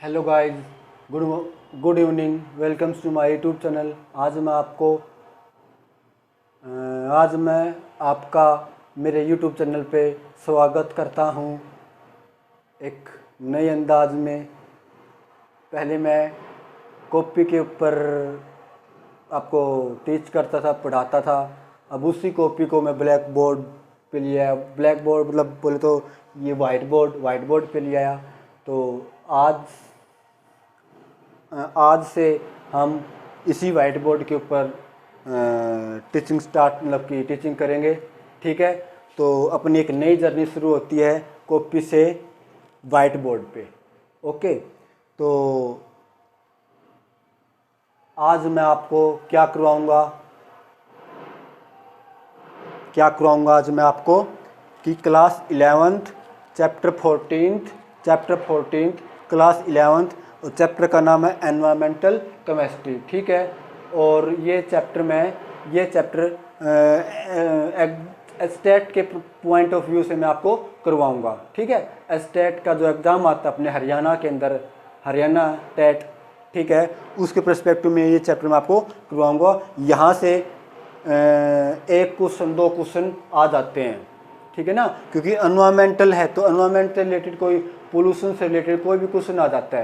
Hello guys, good good evening. Welcomes to my YouTube channel. आज मैं आपका मेरे यूट्यूब चैनल पे स्वागत करता हूँ एक नए अंदाज में। पहले मैं कॉपी के ऊपर आपको टीच करता था, पढ़ाता था। अब उसी कॉपी को मैं ब्लैक बोर्ड पे ले आया। ब्लैक बोर्ड मतलब बोले तो ये वाइट बोर्ड पे ले आया। तो आज आज से हम इसी वाइट बोर्ड के ऊपर टीचिंग करेंगे। ठीक है, तो अपनी एक नई जर्नी शुरू होती है कॉपी से वाइट बोर्ड पे। ओके, तो आज मैं आपको क्या करवाऊंगा आज मैं आपको कि class 11th chapter 14 class 11th और चैप्टर का नाम है एनवायरमेंटल केमिस्ट्री। ठीक है, और ये चैप्टर एस्टेट के पॉइंट ऑफ व्यू से मैं आपको करवाऊंगा। ठीक है, एस्टेट का जो एग्ज़ाम आता है अपने हरियाणा के अंदर, हरियाणा टेट, ठीक है, उसके पर्सपेक्टिव में ये चैप्टर मैं आपको करवाऊंगा। यहाँ से एक क्वेश्चन 2 क्वेश्चन आ जाते हैं। ठीक है ना, क्योंकि एनवायरमेंटल है तो एनवायरमेंट से रिलेटेड कोई पोल्यूशन से रिलेटेड कोई भी क्वेश्चन आ जाता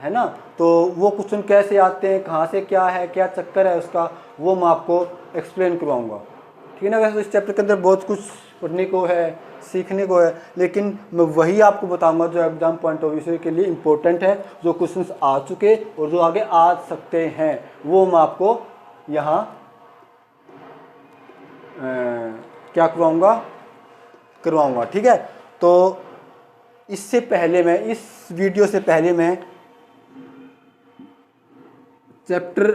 है ना। तो वो क्वेश्चन कैसे आते हैं, कहाँ से क्या है, क्या चक्कर है उसका, वो मैं आपको एक्सप्लेन करवाऊंगा। ठीक है ना। वैसे इस चैप्टर के अंदर बहुत कुछ पढ़ने को है, सीखने को है, लेकिन मैं वही आपको बताऊंगा जो एग्जाम पॉइंट ऑफ व्यू के लिए इम्पोर्टेंट है, जो क्वेश्चंस आ चुके और जो आगे आ सकते हैं, वो मैं आपको यहाँ क्या करवाऊंगा। ठीक है, तो इस वीडियो से पहले मैं चैप्टर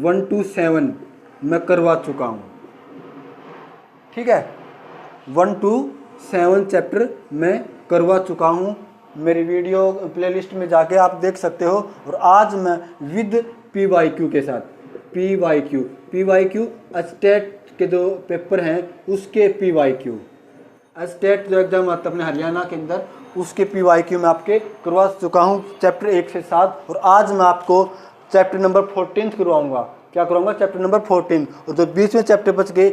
1 to 7 मैं करवा चुका हूँ। ठीक है, 1 to 7 चैप्टर मैं करवा चुका हूँ। मेरी वीडियो प्लेलिस्ट में जाके आप देख सकते हो। और आज मैं विद PYQ के साथ PYQ स्टेट के जो पेपर हैं उसके PYQ, स्टेट जो एग्जाम आता है अपने हरियाणा के अंदर, उसके PYQ में आपके करवा चुका हूँ चैप्टर 1 से 7। और आज मैं आपको चैप्टर नंबर 14 करवाऊँगा। क्या करवाऊँगा? Chapter number 14। और जो बीच में चैप्टर बच गए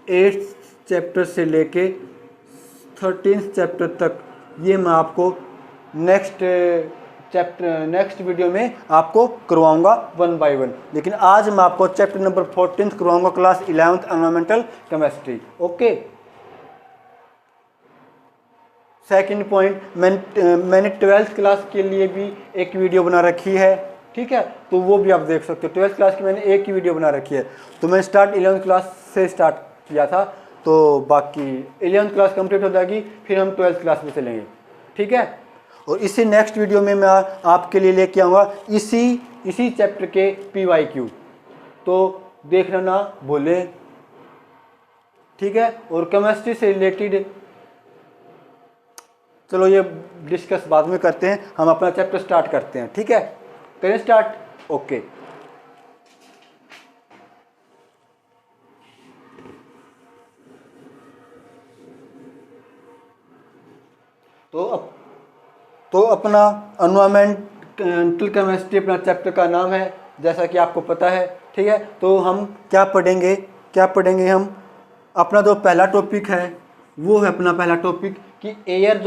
8 चैप्टर से लेके 13 चैप्टर तक, ये मैं आपको नेक्स्ट वीडियो में आपको करवाऊंगा 1 by 1। लेकिन आज मैं आपको चैप्टर नंबर 14 करवाऊंगा, class 11th environmental chemistry. Okay, second point, मैंने 12th क्लास के लिए भी एक वीडियो बना रखी है। ठीक है, तो वो भी आप देख सकते हो। 12th क्लास की मैंने एक ही वीडियो बना रखी है। तो मैंने स्टार्ट 11th क्लास से स्टार्ट किया था, तो बाकी 11th क्लास कंप्लीट हो जाएगी, फिर हम 12th क्लास में चलेंगे। ठीक है, और इसी नेक्स्ट वीडियो में मैं आपके लिए लेके आऊँगा इसी चैप्टर के PYQ, तो देखना ना भूलें। ठीक है, और केमिस्ट्री से रिलेटेड चलो ये डिस्कस बाद में करते हैं, हम अपना चैप्टर स्टार्ट करते हैं। ठीक है, करें स्टार्ट। ओके, तो अपना एनवायरमेंटल केमिस्ट्री अपना चैप्टर का नाम है, जैसा कि आपको पता है। ठीक है, तो हम क्या पढ़ेंगे हम अपना जो पहला टॉपिक है वो है अपना पहला टॉपिक कि एयर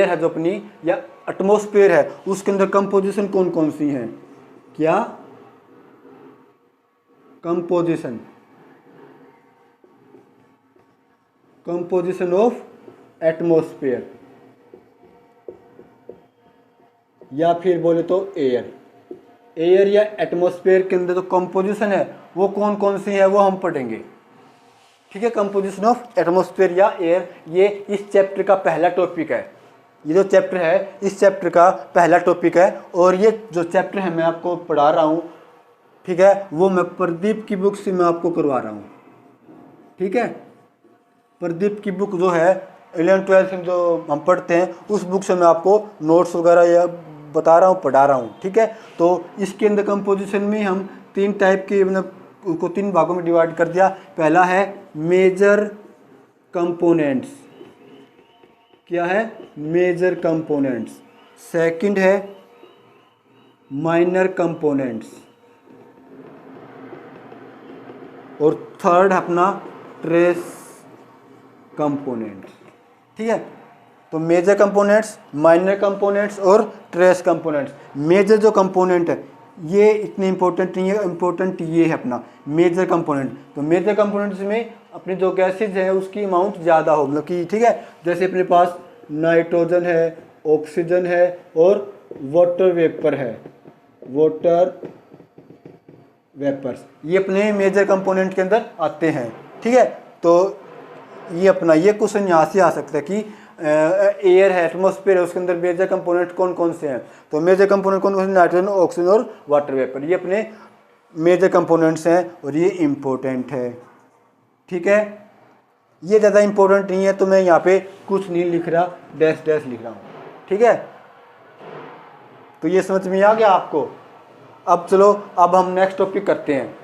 है जो अपनी या एटमॉस्फेयर है, उसके अंदर कंपोजिशन कौन कौन सी है। क्या कंपोजिशन ऑफ एटमॉस्फेयर, या फिर बोले तो एयर या एटमॉस्फेयर के अंदर जो कंपोजिशन है वो कौन कौन सी है, वो हम पढ़ेंगे। ठीक है, कंपोजिशन ऑफ एटमॉस्फेयर या एयर, ये इस चैप्टर का पहला टॉपिक है। ये जो चैप्टर है इस चैप्टर का पहला टॉपिक है। और ये जो चैप्टर है मैं आपको पढ़ा रहा हूँ, ठीक है, वो मैं प्रदीप की बुक से मैं आपको करवा रहा हूँ। ठीक है, प्रदीप की बुक जो है 11th-12th में जो हम पढ़ते हैं, उस बुक से मैं आपको नोट्स वगैरह या बता रहा हूँ, पढ़ा रहा हूँ। ठीक है, तो इसके अंदर कंपोजिशन में हम 3 टाइप के, मतलब उनको 3 भागों में डिवाइड कर दिया। पहला है मेजर कंपोनेंट्स, क्या है, मेजर कंपोनेंट्स, सेकंड है माइनर कंपोनेंट्स, और थर्ड अपना ट्रेस कंपोनेंट्स। ठीक है, तो मेजर कंपोनेंट्स, माइनर कंपोनेंट्स और ट्रेस कंपोनेंट्स। मेजर जो कंपोनेंट है ये इतने इंपॉर्टेंट नहीं है, इंपॉर्टेंट ये है अपना मेजर कंपोनेंट। तो मेजर कंपोनेंट्स में अपनी जो गैसेज है उसकी अमाउंट ज़्यादा हो, मतलब कि ठीक है, जैसे अपने पास नाइट्रोजन है, ऑक्सीजन है और वाटर वेपर है, वाटर वेपर्स, ये अपने मेजर कंपोनेंट के अंदर आते हैं। ठीक है, तो ये अपना ये क्वेश्चन यहाँ से आ सकता है कि एयर है, एटमॉस्फेयर है, उसके अंदर मेजर कंपोनेंट कौन कौन से हैं। तो मेजर कंपोनेंट कौन कौन से, नाइट्रोजन, ऑक्सीजन और वाटर वेपर, ये अपने मेजर कंपोनेंट्स हैं और ये इम्पोर्टेंट है। ठीक है, ये ज़्यादा इंपॉर्टेंट नहीं है तो मैं यहाँ पे कुछ नहीं लिख रहा, डैश डैश लिख रहा हूँ। ठीक है, तो ये समझ में आ गया आपको। अब चलो, अब हम नेक्स्ट टॉपिक करते हैं।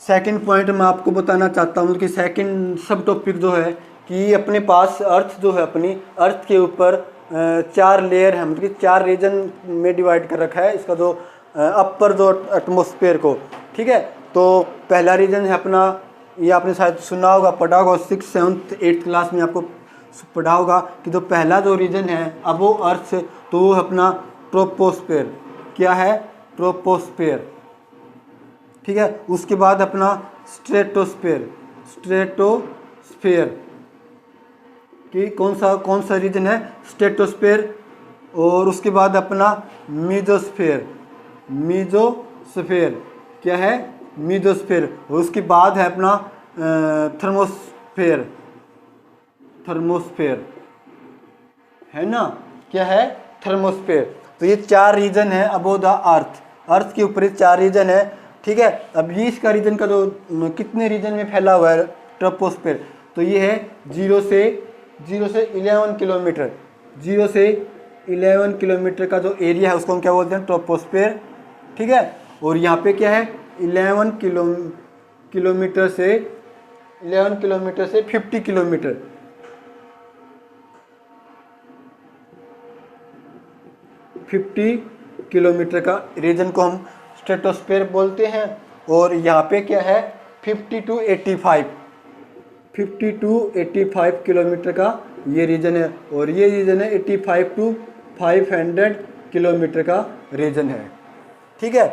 सेकंड पॉइंट मैं आपको बताना चाहता हूँ कि सेकंड सब टॉपिक जो है कि अपने पास अर्थ जो है, अपनी अर्थ के ऊपर 4 लेयर है, मतलब कि 4 रीजन में डिवाइड कर रखा है इसका जो अपर जो एटमॉस्फेयर को। ठीक है, तो पहला रीजन है अपना, ये आपने शायद सुना होगा, पढ़ा होगा 6th 7th 8th क्लास में आपको पढ़ा होगा कि जो पहला जो रीजन है अब वो अर्थ से, तो वो अपना ट्रोपोस्फेयर। क्या है, ट्रोपोस्फेयर। ठीक है, उसके बाद अपना स्ट्रेटोस्फेयर, स्ट्रेटोस्फेयर कि कौन सा रीजन है, स्ट्रेटोस्फेयर। और उसके बाद अपना मीजोस्फेयर, मीजोस्फेयर क्या है, मीजोस्फेयर। और उसके बाद है अपना थर्मोस्फेयर, थर्मोस्फेयर है ना, क्या है, थर्मोस्फेयर। तो ये 4 रीजन है अबव द अर्थ, अर्थ के ऊपर 4 रीजन है। ठीक है, अब ये इसका रीजन का जो कितने रीजन में फैला हुआ है ट्रोपोस्फेयर, तो ये है 0 से 11 किलोमीटर, 0 से 11 किलोमीटर का जो एरिया है उसको हम क्या बोलते हैं, ट्रोपोस्फेयर। ठीक है, और यहाँ पे क्या है 11 किलोमीटर से 50 किलोमीटर, 50 किलोमीटर का रीजन को हम स्ट्रेटोस्फेयर बोलते हैं। और यहाँ पे क्या है 50 to 85 किलोमीटर का ये रीजन है, और ये रीजन है 85 to 500 किलोमीटर का रीजन है। ठीक है,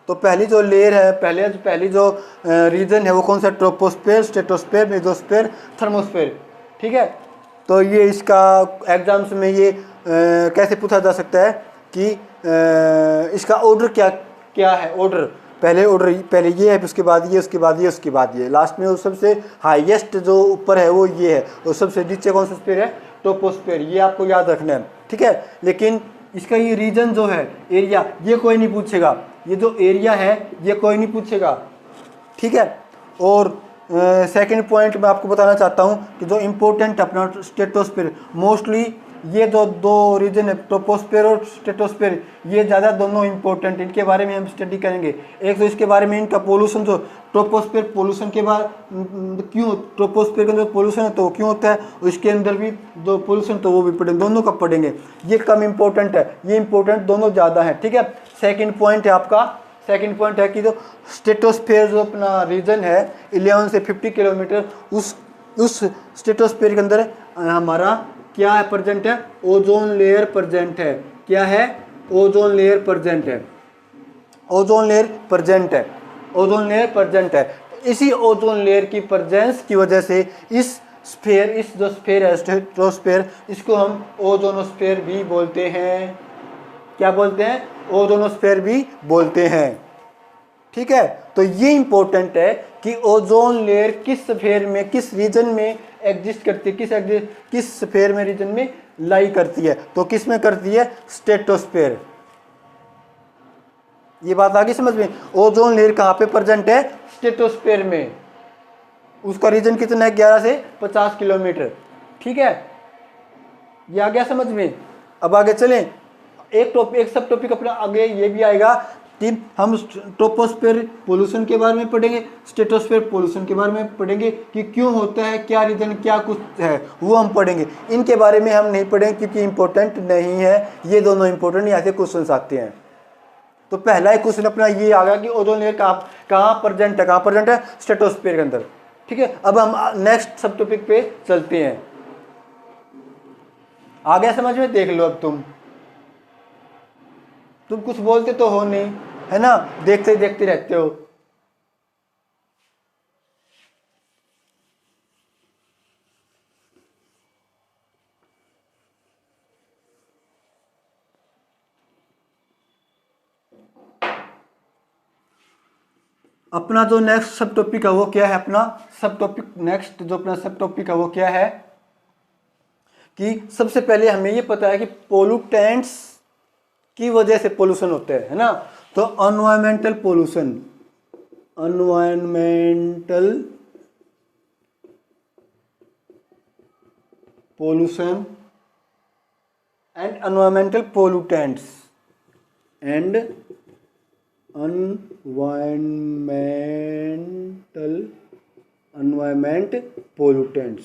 तो पहली जो लेयर है, पहली जो रीजन है वो कौन सा, ट्रोपोस्फेयर, स्ट्रेटोस्फेयर, मेसोस्फेयर, थर्मोस्फेयर। ठीक है, तो ये इसका एग्जाम्स में ये कैसे पूछा जा सकता है कि इसका ऑर्डर क्या है, ऑर्डर पहले ये है, उसके बाद ये, उसके बाद ये, उसके बाद ये, लास्ट में वो सबसे हाईएस्ट जो ऊपर है वो ये है, और सबसे नीचे कौन सा स्फीयर है, ट्रोपोस्फेयर। ये आपको याद रखना है। ठीक है, लेकिन इसका ये रीजन जो है, एरिया, ये कोई नहीं पूछेगा, ये जो एरिया है ये कोई नहीं पूछेगा। ठीक है, और सेकंड पॉइंट मैं आपको बताना चाहता हूँ कि जो इम्पोर्टेंट अपना स्ट्रेटोस्फेयर, मोस्टली ये जो 2 रीजन है ट्रोपोस्फेयर और स्ट्रेटोस्फेयर, ये ज़्यादा दोनों इंपॉर्टेंट, इनके बारे में हम स्टडी करेंगे। एक तो इसके बारे में इनका पोल्यूशन, जो ट्रोपोस्फेयर पोल्यूशन के बाद क्यों, ट्रोपोस्फेयर के अंदर पोल्यूशन है तो क्यों होता है, और इसके अंदर भी जो पोल्यूशन तो वो भी पढ़ेंगे, दोनों का पढ़ेंगे। ये कम इंपॉर्टेंट है, ये इंपॉर्टेंट दोनों ज़्यादा है। ठीक है, सेकेंड पॉइंट है आपका, सेकेंड पॉइंट है कि जो स्ट्रेटोस्फेयर जो अपना रीजन है 11 से 50 किलोमीटर, उस स्ट्रेटोस्फेयर के अंदर हमारा क्या है, प्रेजेंट है, ओजोन लेयर प्रेजेंट है। क्या है, ओजोन लेयर प्रेजेंट है, ओजोन लेयर प्रेजेंट है, ओजोन लेयर प्रेजेंट है। इसी ओजोन लेयर की प्रेजेंस की वजह से इस स्फीयर, इस जो स्फीयर है स्ट्रेटोस्फेयर, इसको हम ओजोनोस्फेयर भी बोलते हैं। क्या बोलते हैं, ओजोनोस्फेयर भी बोलते हैं। ठीक है, तो ये इंपॉर्टेंट है कि ओजोन लेयर किस स्फीयर में, किस रीजन में एग्जिस्ट करती है, किस स्फीयर में, रीजन में लाई करती है, तो किस में करती है, स्ट्रेटोस्फेयर। ये बात आ गई समझ में, ओजोन लेयर कहाँ पे प्रेजेंट है, स्ट्रेटोस्फेयर में। उसका रीजन कितना है, 11 से 50 किलोमीटर। ठीक है, ये आ गया समझ में। अब आगे चलें, एक सब टॉपिक अपना आगे ये भी आएगा कि हम ट्रोपोस्फेयर पोल्यूशन के बारे में पढ़ेंगे, स्ट्रेटोस्फेयर पोल्यूशन के बारे में पढ़ेंगे कि क्यों होता है, क्या रीजन, क्या कुछ है वो हम पढ़ेंगे। इनके बारे में हम नहीं पढ़ेंगे क्योंकि इंपॉर्टेंट नहीं है, ये दोनों इंपॉर्टेंट यहाँ से क्वेश्चन आते हैं। तो पहला ही क्वेश्चन अपना ये आ गया कि ओजोन लेयर कहाँ प्रेजेंट है, स्ट्रेटोस्फेयर के अंदर। ठीक है, अब हम नेक्स्ट सब टॉपिक पे चलते हैं। आ गया समझ में? देख लो, अब तुम कुछ बोलते तो हो नहीं, है ना, देखते देखते रहते हो। अपना जो नेक्स्ट सब टॉपिक है वो क्या है? अपना सब टॉपिक नेक्स्ट जो अपना सब टॉपिक है वो क्या है कि सबसे पहले हमें ये पता है कि पोल्यूटेंट्स की वजह से पोल्यूशन होता है ना। तो environmental pollution and environmental pollutants environment pollutants,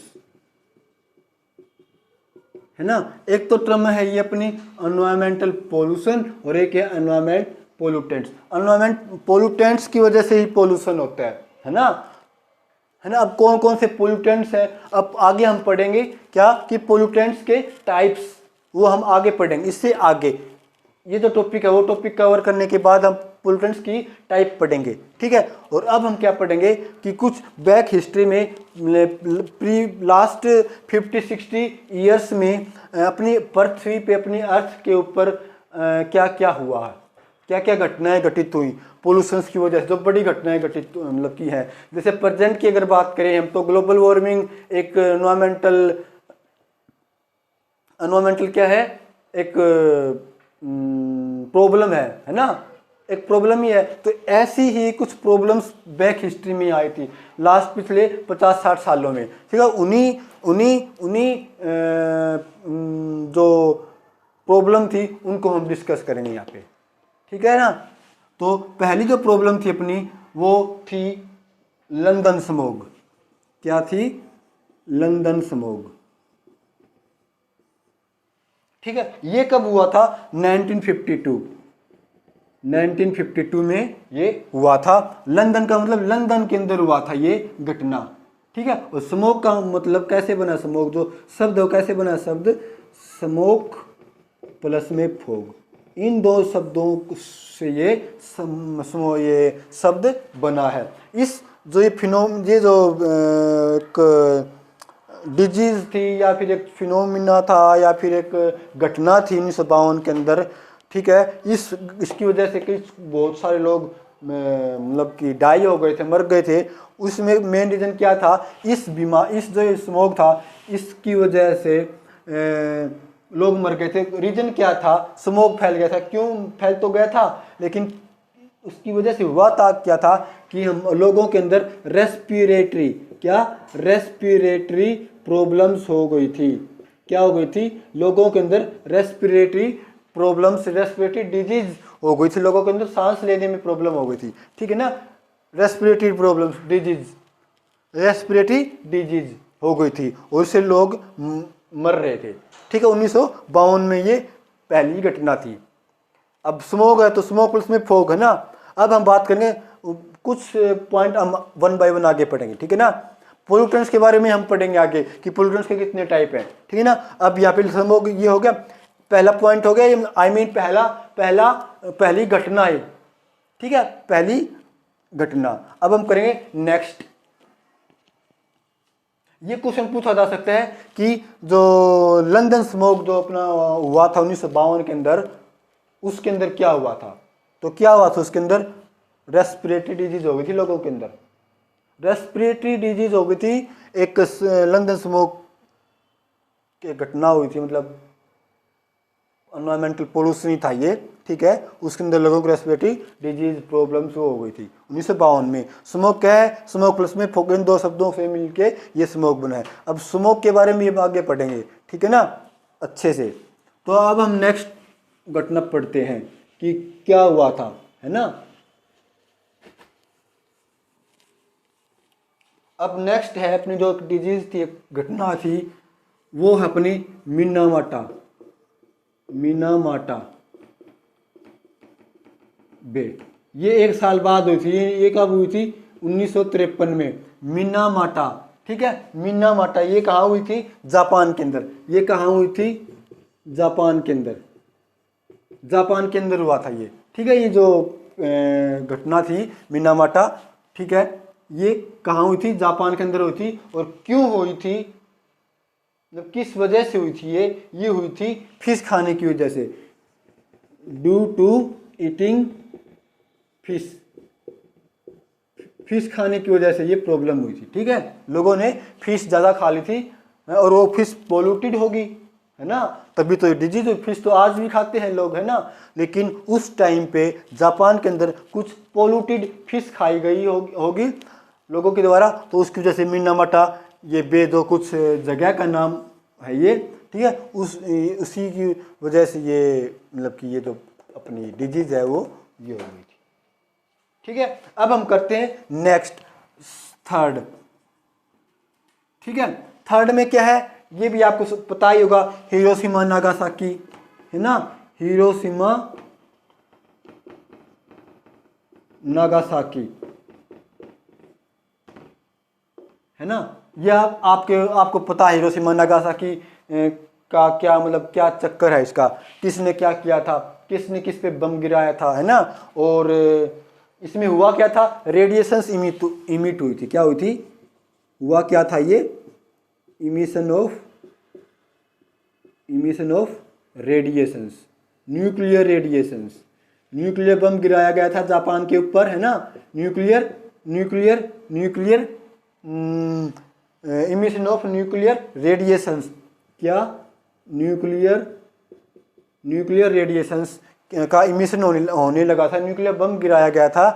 है ना। एक तो टर्म है ये अपनी एनवायरमेंटल पोल्यूशन और एक है एनवायरमेंट पोल्यूटेंट्स। एनवायरमेंट पोल्यूटेंट्स की वजह से ही पोल्यूशन होता है ना, है ना। अब कौन कौन से पोल्यूटेंट्स हैं अब आगे हम पढ़ेंगे क्या कि पोल्यूटेंट्स के टाइप्स, वो हम आगे पढ़ेंगे। इससे आगे ये जो टॉपिक है वो टॉपिक कवर करने के बाद हम पोल्यूटेंट्स की टाइप पढ़ेंगे, ठीक है। और अब हम क्या पढ़ेंगे कि कुछ बैक हिस्ट्री में लास्ट 50-60 ईयर्स में अपनी पृथ्वी पे, अपनी अर्थ के ऊपर क्या क्या हुआ है, क्या क्या घटनाएं घटित हुई पोल्यूशन की वजह से, जो बड़ी घटनाएं घटित मतलब की है। जैसे प्रेजेंट की अगर बात करें हम तो ग्लोबल वार्मिंग एक एनवायरमेंटल क्या है, एक प्रॉब्लम है ना, एक प्रॉब्लम ही है। तो ऐसी ही कुछ प्रॉब्लम्स बैक हिस्ट्री में आई थी लास्ट पिछले 50-60 सालों में, ठीक है। उन्हीं जो प्रॉब्लम थी उनको हम डिस्कस करेंगे यहाँ पे, ठीक है ना। तो पहली जो प्रॉब्लम थी अपनी वो थी लंदन स्मॉग। क्या थी? लंदन स्मॉग, ठीक है। ये कब हुआ था? 1952 में ये हुआ था। लंदन का मतलब लंदन के अंदर हुआ था ये घटना, ठीक है। और स्मोक का मतलब कैसे बना? स्मोक जो शब्द हो कैसे बना? शब्द स्मोक प्लस में फोग, इन दो शब्दों से ये शब्द बना है। इस जो ये जो डिजीज थी या फिर एक फिनोमिना था या फिर एक घटना थी 1952 के अंदर, ठीक है। इसकी वजह से कई बहुत सारे लोग मतलब कि डाई हो गए थे, मर गए थे। उसमें मेन रीज़न क्या था? इस जो स्मोक था इसकी वजह से लोग मर गए थे। रीज़न क्या था? स्मोक फैल गया था। क्यों फैल तो गया था, लेकिन उसकी वजह से हुआ था क्या था कि हम लोगों के अंदर रेस्पिरेटरी प्रॉब्लम्स हो गई थी। क्या हो गई थी? लोगों के अंदर रेस्पिरेटरी प्रॉब्लम्स, रेस्पिरेटरी डिजीज हो गई थी। लोगों के अंदर सांस लेने में प्रॉब्लम हो गई थी, ठीक है ना। रेस्पिरेटरी प्रॉब्लम्स, रेस्पिरेटरी डिजीज हो गई थी और उससे लोग मर रहे थे, ठीक है। 1952 में ये पहली घटना थी। अब स्मोक है तो स्मोक प्लस में फोग है ना। अब हम बात करेंगे कुछ पॉइंट हम 1 बाय 1 आगे पढ़ेंगे, ठीक है ना। पोल्यूटेंट्स के बारे में हम पढ़ेंगे आगे कि पोल्यूटेंट्स के कितने टाइप हैं, ठीक है ना। अब यहाँ पे स्मोक ये हो गया, पहला पॉइंट हो गया, आई मीन पहली घटना है, ठीक है, पहली घटना। अब हम करेंगे नेक्स्ट। ये क्वेश्चन पूछा जा सकता है कि जो लंदन स्मोक जो अपना हुआ था 1952 के अंदर, उसके अंदर क्या हुआ था? तो क्या हुआ था उसके अंदर? रेस्पिरेटरी डिजीज हो गई थी लोगों के अंदर, रेस्पिरेटरी डिजीज हो गई थी। एक लंदन स्मोक की घटना हुई थी, मतलब एनवायरमेंटल पोल्यूशन ही था ये, ठीक है। उसके अंदर लोगों को रेस्पिरेटरी डिजीज प्रॉब्लम्स हो गई थी 1952 में। स्मोक क्या है? स्मोक प्लस में फोग, इन दो शब्दों से मिलके ये स्मोक बना है। अब स्मोक के बारे में हम आगे पढ़ेंगे, ठीक है ना। अच्छे से। तो अब हम नेक्स्ट घटना पढ़ते हैं कि क्या हुआ था, है ना। अब नेक्स्ट है अपनी जो डिजीज थी, घटना थी, वो है अपनी मिनामाटा बे। ये 1 साल बाद हुई थी, ये कब हुई थी? 1953 में मिनामाटा। ठीक है, मिनामाटा ये कहाँ हुई थी? जापान के अंदर। ये कहाँ हुई थी? जापान के अंदर। जापान के अंदर हुआ था ये। ठीक है, ये जो घटना थी मिनामाटा, ठीक है, ये कहाँ हुई थी? जापान के अंदर हुई थी। और क्यों हुई थी, मतलब किस वजह से हुई थी ये हुई थी फिश खाने की वजह से। Due to eating fish, fish खाने की वजह से ये प्रॉब्लम हुई थी। ठीक है, लोगों ने फिश ज़्यादा खा ली थी और वो फिश पोल्यूटेड होगी, है ना, तभी तो डिजीज। फिश तो आज भी खाते हैं लोग, है ना, लेकिन उस टाइम पे जापान के अंदर कुछ पोल्यूटेड फिश खाई गई होगी लोगों के द्वारा, तो उसकी वजह से मिनामाटा ये बे जो कुछ जगह का नाम है ये। ठीक है, उसी की वजह से ये मतलब कि ये जो अपनी डिजीज है वो ये हो गई थी। ठीक है, अब हम करते हैं नेक्स्ट थर्ड। ठीक है, थर्ड में क्या है ये भी आपको पता ही होगा, हिरोशिमा नागासाकी, है ना, हिरोशिमा नागासाकी, है ना। यह आपको पता है हिरोशिमा नागासाकी का क्या मतलब क्या चक्कर है इसका, किसने क्या किया था, किसने किस पे बम गिराया था, है ना। और इसमें हुआ क्या था? रेडिएशंस इमिट हुई थी। क्या हुई थी? हुआ क्या था ये? Emission of radiations, nuclear radiations. Nuclear bomb गिराया गया था जापान के ऊपर, है ना। Nuclear emission of nuclear radiations. क्या? न्यूक्लियर रेडिएशंस का इमिशन होने लगा था, न्यूक्लियर बम गिराया गया था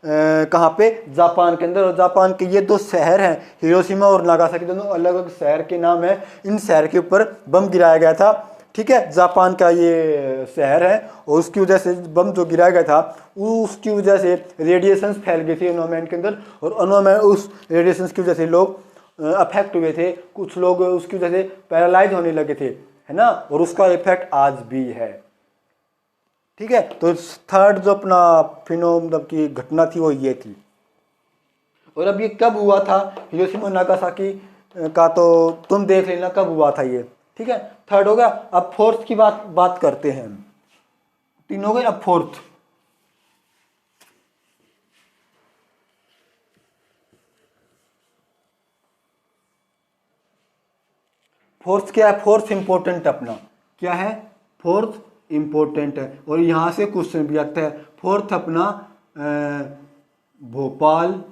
कहाँ पे? जापान के अंदर। और जापान के ये 2 शहर हैं, हिरोशिमा और नागासाकी, दोनों अलग अलग शहर के नाम है। इन शहर के ऊपर बम गिराया गया था। ठीक है, जापान का ये शहर है और उसकी वजह से बम जो गिराया गया था उसकी वजह से रेडिएशंस फैल गई थी एनवायरमेंट के अंदर, और एनवायरमेंट उस रेडिएशंस की वजह से लोग अफेक्ट हुए थे। कुछ लोग उसकी वजह से पैरालाइज होने लगे थे, है ना, और उसका इफेक्ट आज भी है। ठीक है, तो थर्ड जो अपना मतलब की घटना थी वो ये थी। और अब ये कब हुआ था हिरोशिमा नागासाकी का, तो तुम देख लेना कब हुआ था ये। ठीक है, थर्ड हो गया। अब फोर्थ की बात करते हैं। 3 हो गए, अब फोर्थ। फोर्थ क्या है? फोर्थ इंपॉर्टेंट अपना क्या है? फोर्थ इंपॉर्टेंट है और यहां से क्वेश्चन भी आता है। फोर्थ अपना Bhopal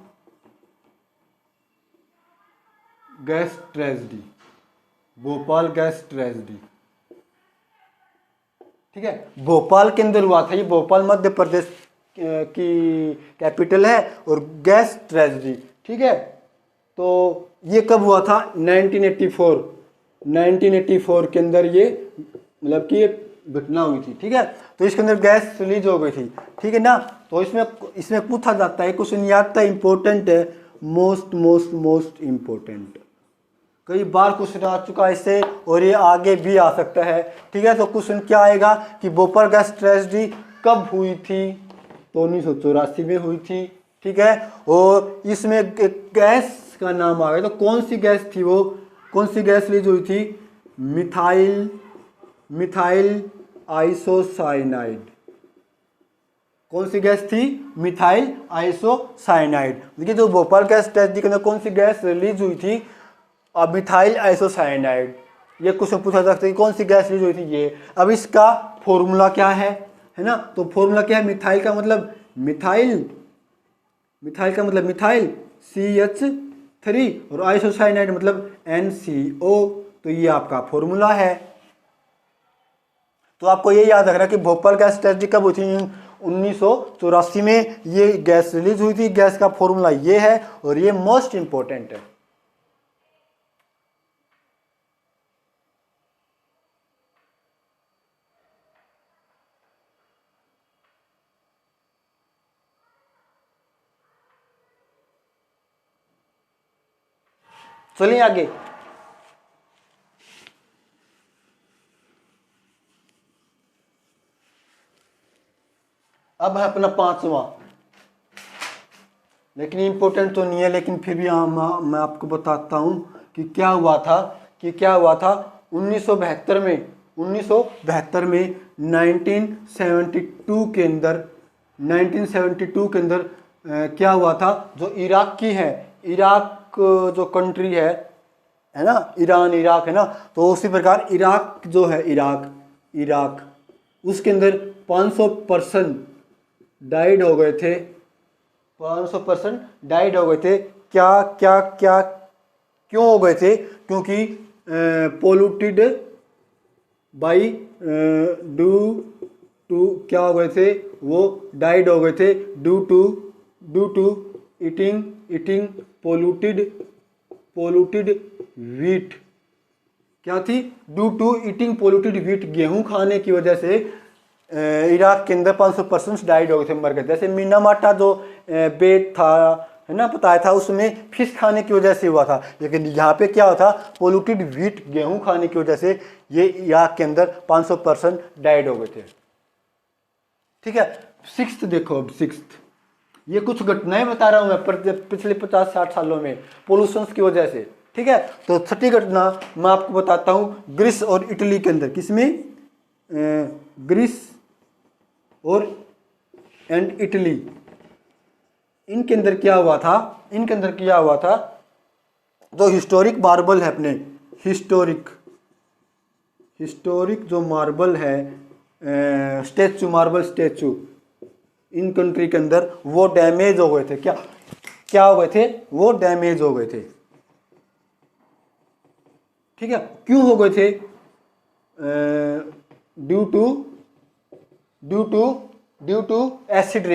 gas tragedy, Bhopal gas tragedy. ठीक है, भोपाल के अंदर हुआ था ये। भोपाल मध्य प्रदेश की कैपिटल है और गैस ट्रेजेडी। ठीक है, तो ये कब हुआ था? 1984 के अंदर ये मतलब कि घटना हुई थी। ठीक है, तो इसके अंदर गैस रिलीज हो गई थी। ठीक है ना, तो इसमें पूछा जाता है, क्वेश्चन ये आता है, इंपॉर्टेंट है, मोस्ट इंपॉर्टेंट। कई बार क्वेश्चन आ चुका है इससे और ये आगे भी आ सकता है। ठीक है, तो क्वेश्चन क्या आएगा कि भोपाल गैस ट्रेजेडी कब हुई थी? तो 1984 में हुई थी। ठीक है, और इसमें एक गैस का नाम आ गया, तो कौन सी गैस थी वो? कौन सी गैस रिलीज हुई थी? Methyl isocyanide. कौन सी गैस थी? Methyl isocyanide. देखिए, जो भोपाल गैस ट्रेजेडी के अंदर कौन सी गैस रिलीज हुई थी? अब मिथाइल आइसोसाइनाइड। ये क्वेश्चन पूछा जा सकता है कि कौन सी गैस रिलीज हुई थी ये। अब इसका फॉर्मूला क्या है ना, तो फॉर्मूला क्या है? मिथाइल का मतलब मिथाइल CH3 और आइसोसाइनाइड मतलब NCO। तो ये आपका फॉर्मूला है। तो आपको ये याद रखना कि भोपाल गैस ट्रेजेडी कब हुई थी? 1984 में ये गैस रिलीज हुई थी। गैस का फॉर्मूला ये है और ये मोस्ट इंपॉर्टेंट है। चलिए आगे। अब है अपना पांचवा, लेकिन इम्पोर्टेंट तो नहीं है, लेकिन फिर भी मैं आपको बताता हूं कि क्या हुआ था 1972 में 1972 के अंदर 1972 के अंदर क्या हुआ था, जो इराक की है, इराक जो कंट्री है ना, ईरान इराक है ना, तो उसी प्रकार इराक जो है, इराक उसके अंदर 500% डाइड हो गए थे, 500% डाइड हो गए थे। क्या क्या क्या क्यों हो गए थे? क्योंकि पोल्यूटेड बाई ड्यू टू क्या हो गए थे, वो डाइड हो गए थे due to eating polluted wheat. क्या थी? Due to eating polluted wheat, गेहूं खाने की वजह से इराक के अंदर 500% डाइड हो गए थे, मर गए। जैसे मीना माटा जो बेट था, है ना, बताया था, उसमें फिश खाने की वजह से हुआ था, लेकिन यहाँ पे क्या हुआ था, पोल्यूटेड वीट, गेहूं खाने की वजह से ये इराक के अंदर 500% डाइड हो गए थे। ठीक है। सिक्स्थ देखो, अब सिक्स्थ, ये कुछ घटनाएं बता रहा हूं मैं पिछले 50-60 सालों में पोल्यूशन की वजह से। ठीक है। तो छठी घटना मैं आपको बताता हूं, ग्रीस और इटली के अंदर। किसमें? ग्रीस और एंड इटली, इनके अंदर क्या हुआ था, जो हिस्टोरिक मार्बल है अपने, हिस्टोरिक जो मार्बल है, मार्बल स्टैचू, इन कंट्री के अंदर वो डैमेज हो गए थे। क्या हो गए थे? वो डैमेज हो गए थे। ठीक है। क्यों हो गए थे? ड्यू टू एसिड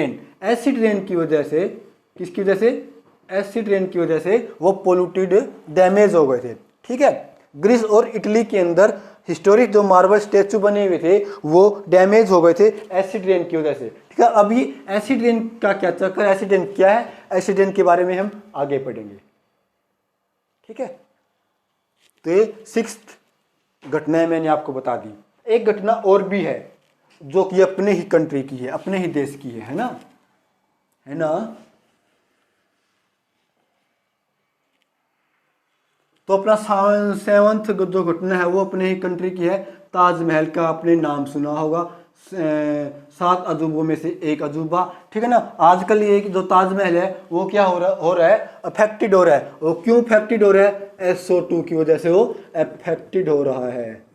रेन की वजह से। किसकी वजह से? एसिड रेन की वजह से वो पोल्यूटेड, डैमेज हो गए थे। ठीक है। ग्रीस और इटली के अंदर हिस्टोरिक जो मार्बल स्टैचू बने हुए थे वो डैमेज हो गए थे एसिड रेन की वजह से। ठीक है। अभी एसिड रेन का क्या चक्कर, एसिड रेन क्या है, एसिड रेन के बारे में हम आगे पढ़ेंगे। ठीक है। तो ये सिक्स्थ घटनाएं मैंने आपको बता दी। एक घटना और भी है जो कि अपने ही कंट्री की है, अपने ही देश की है ना, तो अपना सेवंथ जो घटना है वो अपने ही कंट्री की है। ताजमहल का आपने नाम सुना होगा, 7 अजूबों में से एक अजूबा। ठीक है ना। आजकल ये जो ताजमहल है वो क्या हो रहा है, अफेक्टेड हो रहा है। वो क्यों अफेक्टेड हो रहा है? SO2 की वजह से वो अफेक्टेड हो रहा है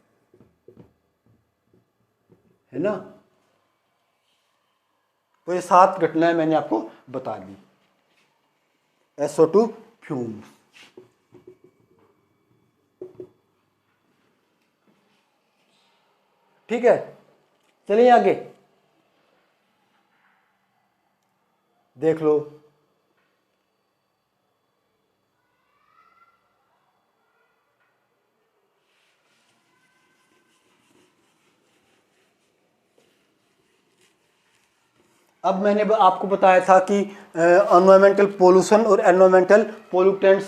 ना। तो ये 7 घटनाएं मैंने आपको बता दी। SO2 fumes. ठीक है। चलिए आगे देख लो। अब मैंने आपको बताया था कि एनवायरमेंटल पोल्यूशन और एनवायरमेंटल पोल्यूटेंट्स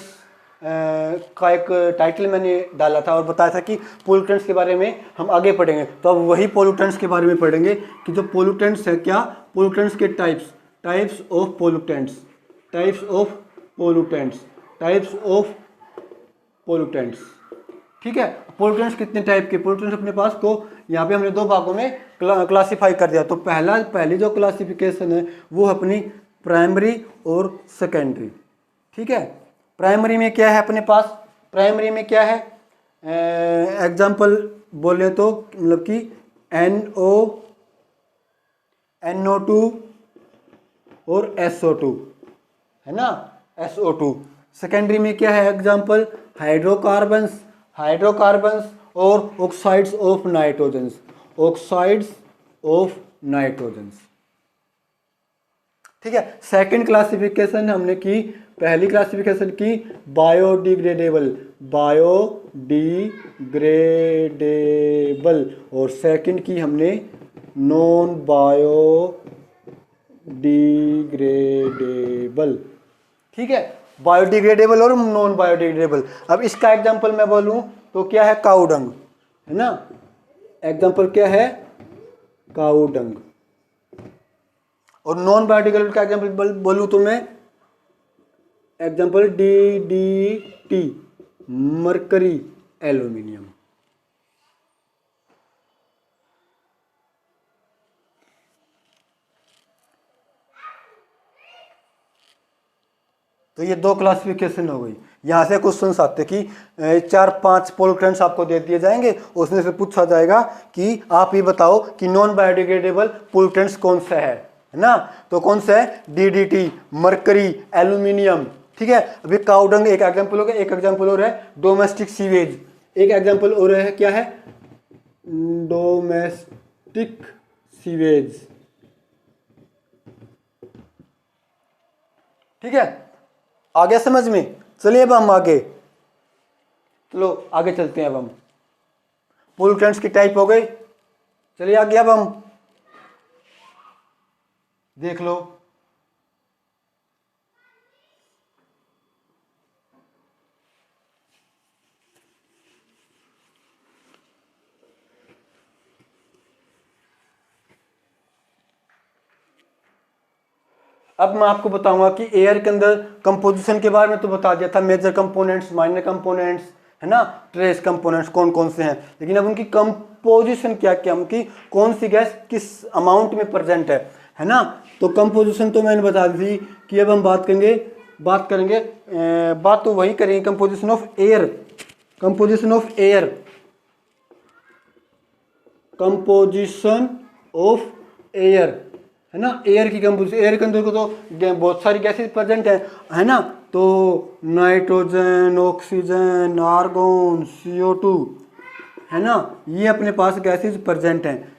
का एक टाइटल मैंने डाला था और बताया था कि पोल्यूटेंट्स के बारे में हम आगे पढ़ेंगे। तो अब वही पोल्यूटेंट्स के बारे में पढ़ेंगे कि जो पोल्यूटेंट्स है, क्या पोल्यूटेंट्स के टाइप्स ऑफ पोल्यूटेंट्स। ठीक है। पोल्यूटेंट्स कितने टाइप के पोल्यूटेंट्स अपने पास को यहाँ पे हमने 2 भागों में क्लासिफाई कर दिया। तो पहली जो क्लासिफिकेशन है वो अपनी प्राइमरी और सेकेंडरी। ठीक है। प्राइमरी में क्या है अपने पास? प्राइमरी में क्या है? एग्जाम्पल बोले तो मतलब कि NO2 और SO2 है ना, SO2। सेकेंडरी में क्या है? एग्जाम्पल हाइड्रोकार्बन्स और ऑक्साइड्स ऑफ नाइट्रोजन्स। ठीक है। सेकंड क्लासिफिकेशन हमने की, पहली क्लासिफिकेशन की बायोडिग्रेडेबल और सेकंड की हमने नॉन बायोडिग्रेडेबल। ठीक है। बायोडिग्रेडेबल और नॉन बायोडिग्रेडेबल। अब इसका एग्जांपल मैं बोलूं तो क्या है, काऊ डंग, है ना। एग्जांपल क्या है, काऊ डंग। और नॉन बायोडिग्रेडेबल का एग्जांपल बोलूं तो मैं एग्जांपल DDT, मरकरी एल्यूमिनियम। तो ये दो क्लासिफिकेशन हो गई। यहाँ से क्वेश्चन आते कि 4-5 पोल्यूटेंट्स आपको दे दिए जाएंगे, उसमें से पूछा जाएगा कि आप ये बताओ कि नॉन बायोडिग्रेडेबल पोल्यूटेंट्स कौन सा है ना। तो कौन सा है, DDT, मरकरी, एल्यूमिनियम। ठीक है। अभी काउडंग एक एग्जाम्पल हो गया, एक एग्जाम्पल और है डोमेस्टिक सीवेज, एक एग्जाम्पल और है क्या है, डोमेस्टिक सीवेज। ठीक है, आ गया समझ में। चलिए अब हम आगे, चलो आगे चलते हैं। अब हम पोल्यूटेंट्स की टाइप हो गई। चलिए आगे अब हम देख लो। अब मैं आपको बताऊंगा कि एयर के अंदर कंपोजिशन के बारे में तो बता दिया था, मेजर कंपोनेंट्स, माइनर कंपोनेंट्स, है ना, ट्रेस कंपोनेंट्स कौन कौन से हैं। लेकिन अब उनकी कंपोजिशन क्या क्या, उनकी कौन सी गैस किस अमाउंट में प्रेजेंट है ना। तो कंपोजिशन तो मैंने बता दी कि अब हम बात करेंगे बात तो वही करेंगे, composition of air, composition of air, composition of air, है ना। एयर की कंपोजिशन, एयर के अंदर को तो बहुत सारी गैसेस प्रेजेंट है ना। तो नाइट्रोजन, ऑक्सीजन, आर्गन, CO2, है ना, ये अपने पास गैसेस प्रेजेंट हैं।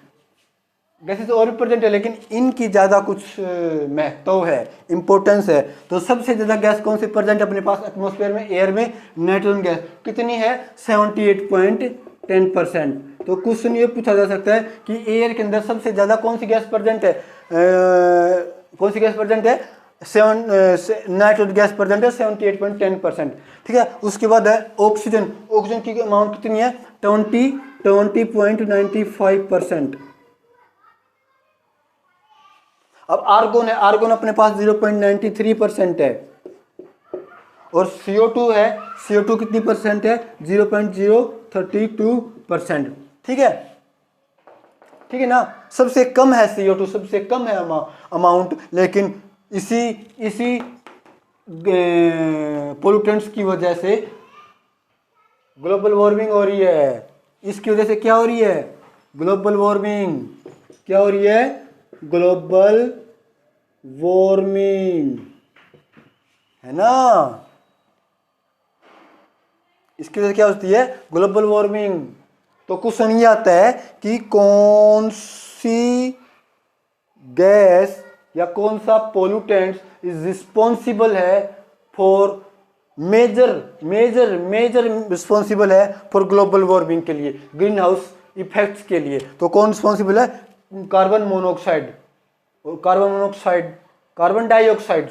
गैसेस और भी प्रेजेंट है, लेकिन इनकी ज़्यादा कुछ महत्व है, इंपॉर्टेंस है। तो सबसे ज़्यादा गैस कौन सी प्रेजेंट है अपने पास एटमॉस्फेयर में, एयर में, नाइट्रोजन गैस। कितनी है, 78.10%। तो क्वेश्चन ये पूछा जा सकता है कि एयर के अंदर सबसे ज़्यादा कौन सी गैस प्रेजेंट है, कौन सी गैस प्रेजेंट है, नाइट्रोजन गैस प्रेजेंट है 78.10%। ठीक है। उसके बाद है ऑक्सीजन, ऑक्सीजन की अमाउंट कितनी है, 20.95%। अब आर्गोन है, आर्गोन अपने पास 0.93% है। और CO2 है, CO2 कितनी परसेंट है, 0.032%। ठीक है, ठीक है ना। सबसे कम है CO2, सबसे कम है अमाउंट, लेकिन इसी पोल्यूटेंट्स की वजह से ग्लोबल वार्मिंग हो रही है। इसकी वजह से क्या हो रही है, ग्लोबल वार्मिंग। क्या हो रही है, ग्लोबल वार्मिंग, है ना। इसकी वजह क्या होती है, ग्लोबल वार्मिंग। तो क्वेश्चन ये आता है कि कौन सी गैस या कौन सा पोल्यूटेंट इज रिस्पॉन्सिबल है फॉर मेजर रिस्पॉन्सिबल है फॉर ग्लोबल वार्मिंग के लिए, ग्रीन हाउस इफेक्ट्स के लिए। तो कौन रिस्पॉन्सिबल है, कार्बन मोनोऑक्साइड, कार्बन डाइऑक्साइड।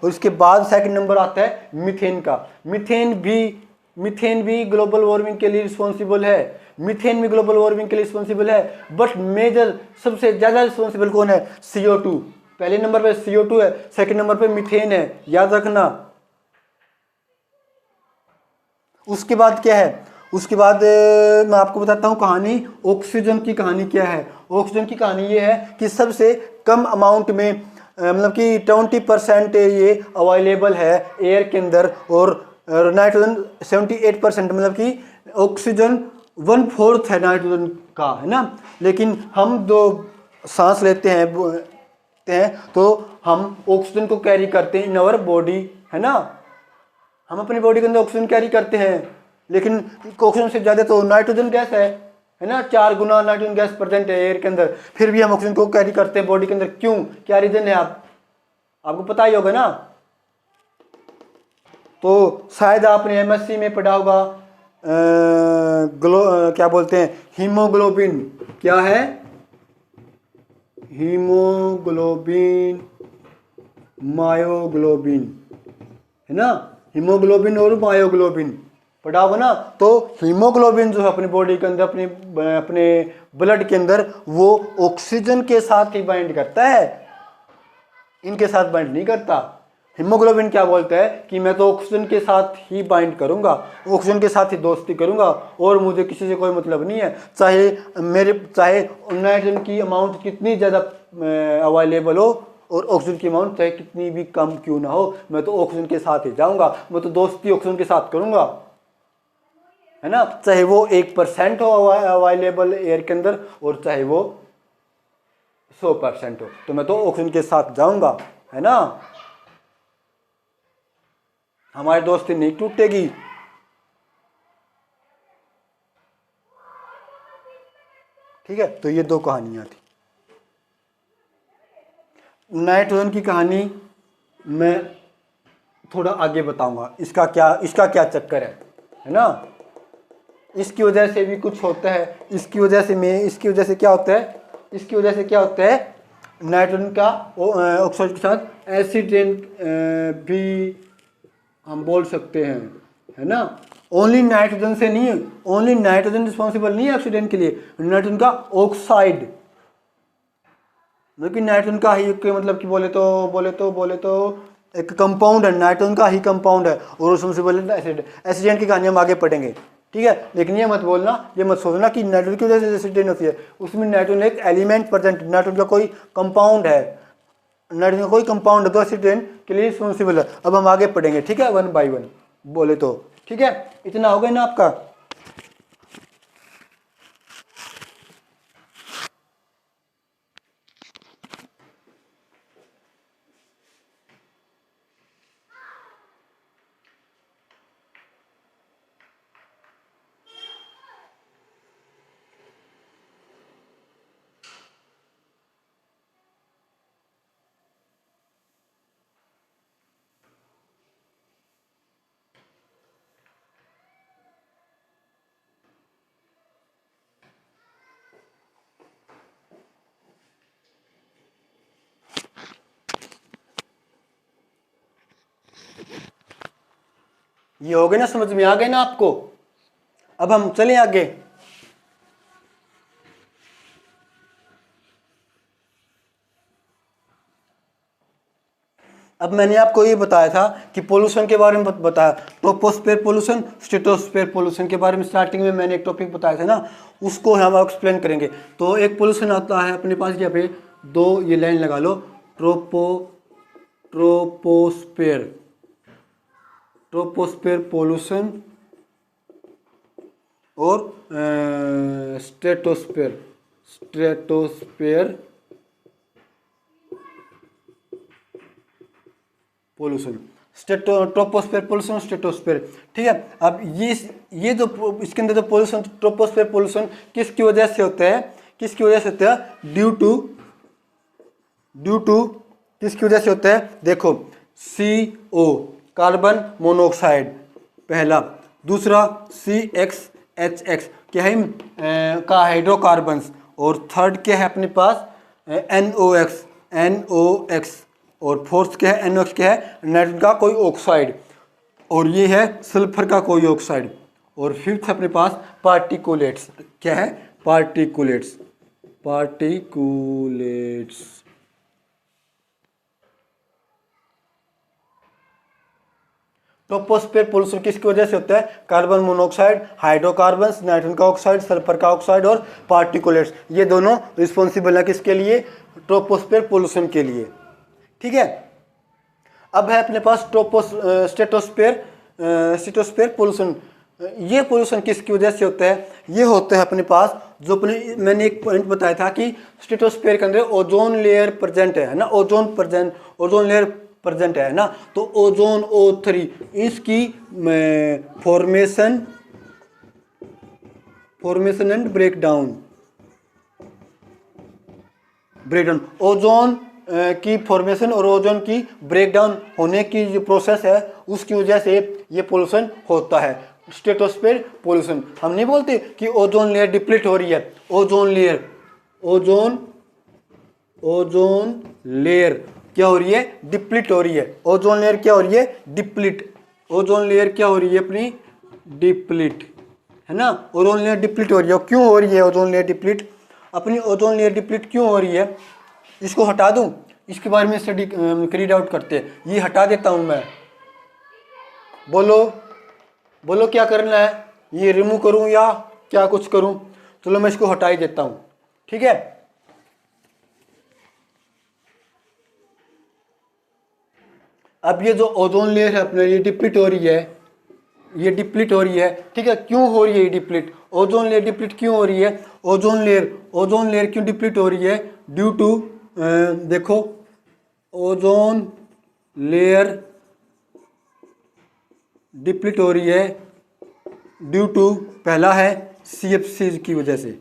और इसके बाद सेकंड नंबर आता है मीथेन का। मीथेन भी ग्लोबल वार्मिंग के लिए रिस्पॉन्सिबल है, बट मेजर सबसे ज्यादा रिस्पॉन्सिबल कौन है, CO2। पहले नंबर पे CO2 है, सेकंड नंबर पे मीथेन है, याद रखना। उसके बाद क्या है, उसके बाद मैं आपको बताता हूँ कहानी, ऑक्सीजन की कहानी क्या है। ऑक्सीजन की कहानी ये है कि सबसे कम अमाउंट में मतलब कि 20% ये अवेलेबल है एयर के अंदर, और नाइट्रोजन 78%, मतलब कि ऑक्सीजन 1/4 है नाइट्रोजन का, है ना। लेकिन हम जो सांस लेते हैं तो हम ऑक्सीजन को कैरी करते हैं इन आवर बॉडी, है ना। हम अपनी बॉडी के अंदर ऑक्सीजन कैरी करते हैं, लेकिन ऑक्सीजन से ज़्यादा तो नाइट्रोजन गैस है ना, 4 गुना नाइट्रोजन गैस प्रेजेंट है एयर के अंदर। फिर भी हम ऑक्सीजन को कैरी करते हैं बॉडी के अंदर, क्यों, क्या रीजन है, आपको पता ही होगा ना। तो शायद आपने MSc में पढ़ा होगा, क्या बोलते हैं, हीमोग्लोबिन। क्या है, हीमोग्लोबिन, मायोग्लोबिन। है ना, हीमोग्लोबिन और मायोग्लोबिन पढ़ा होगा ना। तो हीमोग्लोबिन जो है अपनी बॉडी के अंदर, अपने ब्लड के अंदर, वो ऑक्सीजन के साथ ही बाइंड करता है, इनके साथ बाइंड नहीं करता। हीमोग्लोबिन क्या बोलता है कि मैं तो ऑक्सीजन के साथ ही बाइंड करूंगा, ऑक्सीजन के साथ ही दोस्ती करूंगा और मुझे किसी से कोई मतलब नहीं है, चाहे नाइट्रोजन की अमाउंट कितनी ज़्यादा अवेलेबल हो और ऑक्सीजन की अमाउंट चाहे कितनी भी कम क्यों ना हो, मैं तो ऑक्सीजन के साथ ही जाऊंगा, मैं तो दोस्ती ऑक्सीजन के साथ करूंगा, है ना। चाहे वो 1% हो अवेलेबल एयर के अंदर और चाहे वो 100% हो, तो मैं तो ऑक्सीजन के साथ जाऊंगा, है ना। हमारी दोस्ती नहीं टूटेगी। ठीक है, तो ये दो कहानियां थी। नाइट्रोजन की कहानी मैं थोड़ा आगे बताऊंगा, इसका क्या चक्कर है ना। इसकी वजह से भी कुछ होता है, इसकी वजह से क्या होता है, नाइट्रोजन का ऑक्साइड के साथ एसिड रेन भी हम बोल सकते हैं, है ना। ओनली नाइट्रोजन से नहीं, ओनली नाइट्रोजन रिस्पॉन्सिबल नहीं है एक्सीडेंट के लिए, नाइट्रोजन का ऑक्साइड, लेकिन नाइट्रोजन का ही मतलब कि बोले तो एक कंपाउंड है, नाइट्रोजन का ही कंपाउंड है और रिस्पॉन्सिबल है एसिडेंट की कहानी हम आगे पढ़ेंगे। ठीक है, लेकिन ये मत बोलना, ये मत सोचना कि नाइट्रोजन की वजह से एसिडेंट होती है, उसमें नाइट्रोजन एक एलिमेंट प्रेजेंट, नाइट्रोजन का कोई कंपाउंड है, नाइट्रोजन का कोई कंपाउंड है तो एसिडेंट के लिए रिस्पॉन्सिबल है। अब हम आगे पढ़ेंगे, ठीक है, 1 by 1 बोले तो। ठीक है, इतना हो गया ना आपका। ये हो गए ना, समझ में आ गए ना आपको। अब हम चलें आगे। अब मैंने आपको ये बताया था कि पोल्यूशन के बारे में बताया, ट्रोपोस्फेयर पोल्यूशन, स्ट्रेटोस्फेयर पोल्यूशन के बारे में स्टार्टिंग में मैंने एक टॉपिक बताया था ना, उसको हम एक्सप्लेन करेंगे। तो एक पोल्यूशन आता है अपने पास, यहाँ पे दो ये लाइन लगा लो, ट्रोपोस्फेयर पोल्यूशन और stratosphere pollution, troposphere pollution, stratosphere. ठीक है, अब ये जो इसके अंदर जो पोल्यूशन, ट्रोपोस्फेयर पोल्यूशन किसकी वजह से होता है, ड्यू टू किसकी वजह से होता है, देखो CO कार्बन मोनोऑक्साइड पहला, दूसरा CXHX क्या है का हाइड्रोकार्बन्स, और थर्ड क्या है अपने पास NOx, और फोर्थ क्या है NOx, क्या है नाइट्रोजन का कोई ऑक्साइड, और ये है सल्फर का कोई ऑक्साइड, और फिफ्थ अपने पास पार्टिकुलेट्स, क्या है पार्टिकुलेट्स। ट्रोपोस्फेयर पोल्यूशन किसकी वजह से होता है, कार्बन मोनोऑक्साइड, हाइड्रोकार्बन्स, नाइट्रोजन का ऑक्साइड, सल्फर का ऑक्साइड और पार्टिकुलेट्स, ये दोनों रिस्पॉन्सिबल है किसके लिए, ट्रोपोस्फेयर पोल्यूशन के लिए। ठीक है, अब है अपने पास स्ट्रेटोस्फेयर पोल्यूशन। ये पोल्यूशन किसकी वजह से होता है, ये होता है अपने पास जो मैंने एक पॉइंट बताया था कि स्ट्रेटोस्फेयर के अंदर ओजोन लेयर प्रेजेंट है ना, ओजोन लेयर प्रेजेंट है ना, तो ओजोन O3 इसकी फॉर्मेशन एंड ब्रेकडाउन, ओजोन की फॉर्मेशन और ओजोन की ब्रेकडाउन होने की जो प्रोसेस है उसकी वजह से ये पोल्यूशन होता है, स्ट्रेटोस्फेयर पोल्यूशन। हम नहीं बोलते कि ओजोन लेयर डिप्लीट हो रही है, ओजोन लेयर क्या हो रही है, डिप्लीट हो रही है। ओजोन लेयर क्या हो रही है, डिप्लीट। ओजोन लेयर क्या हो रही है अपनी, डिप्लीट, है ना। ओजोन लेयर डिप्लीट हो रही है। क्यों हो रही है ओजोन लेयर डिप्लीट, अपनी ओजोन लेयर डिप्लीट क्यों हो रही है, इसको हटा दूं, इसके बारे में स्टडी रीड आउट करते हैं। ये हटा देता हूं मैं, बोलो बोलो क्या करना है, ये रिमूव करूं या क्या कुछ करूं। चलो मैं इसको हटा ही देता हूं, ठीक है। अब ये जो ओजोन लेयर है अपने, ये डिप्लीट हो रही है, ये डिप्लीट हो रही है, ठीक है। क्यों हो रही है ये डिप्लीट, ओजोन लेयर डिप्लीट क्यों हो रही है, ओजोन लेयर क्यों डिप्लीट हो रही है, ड्यू टू, देखो ओजोन लेयर डिप्लीट हो रही है ड्यू टू, पहला है CFC की वजह से,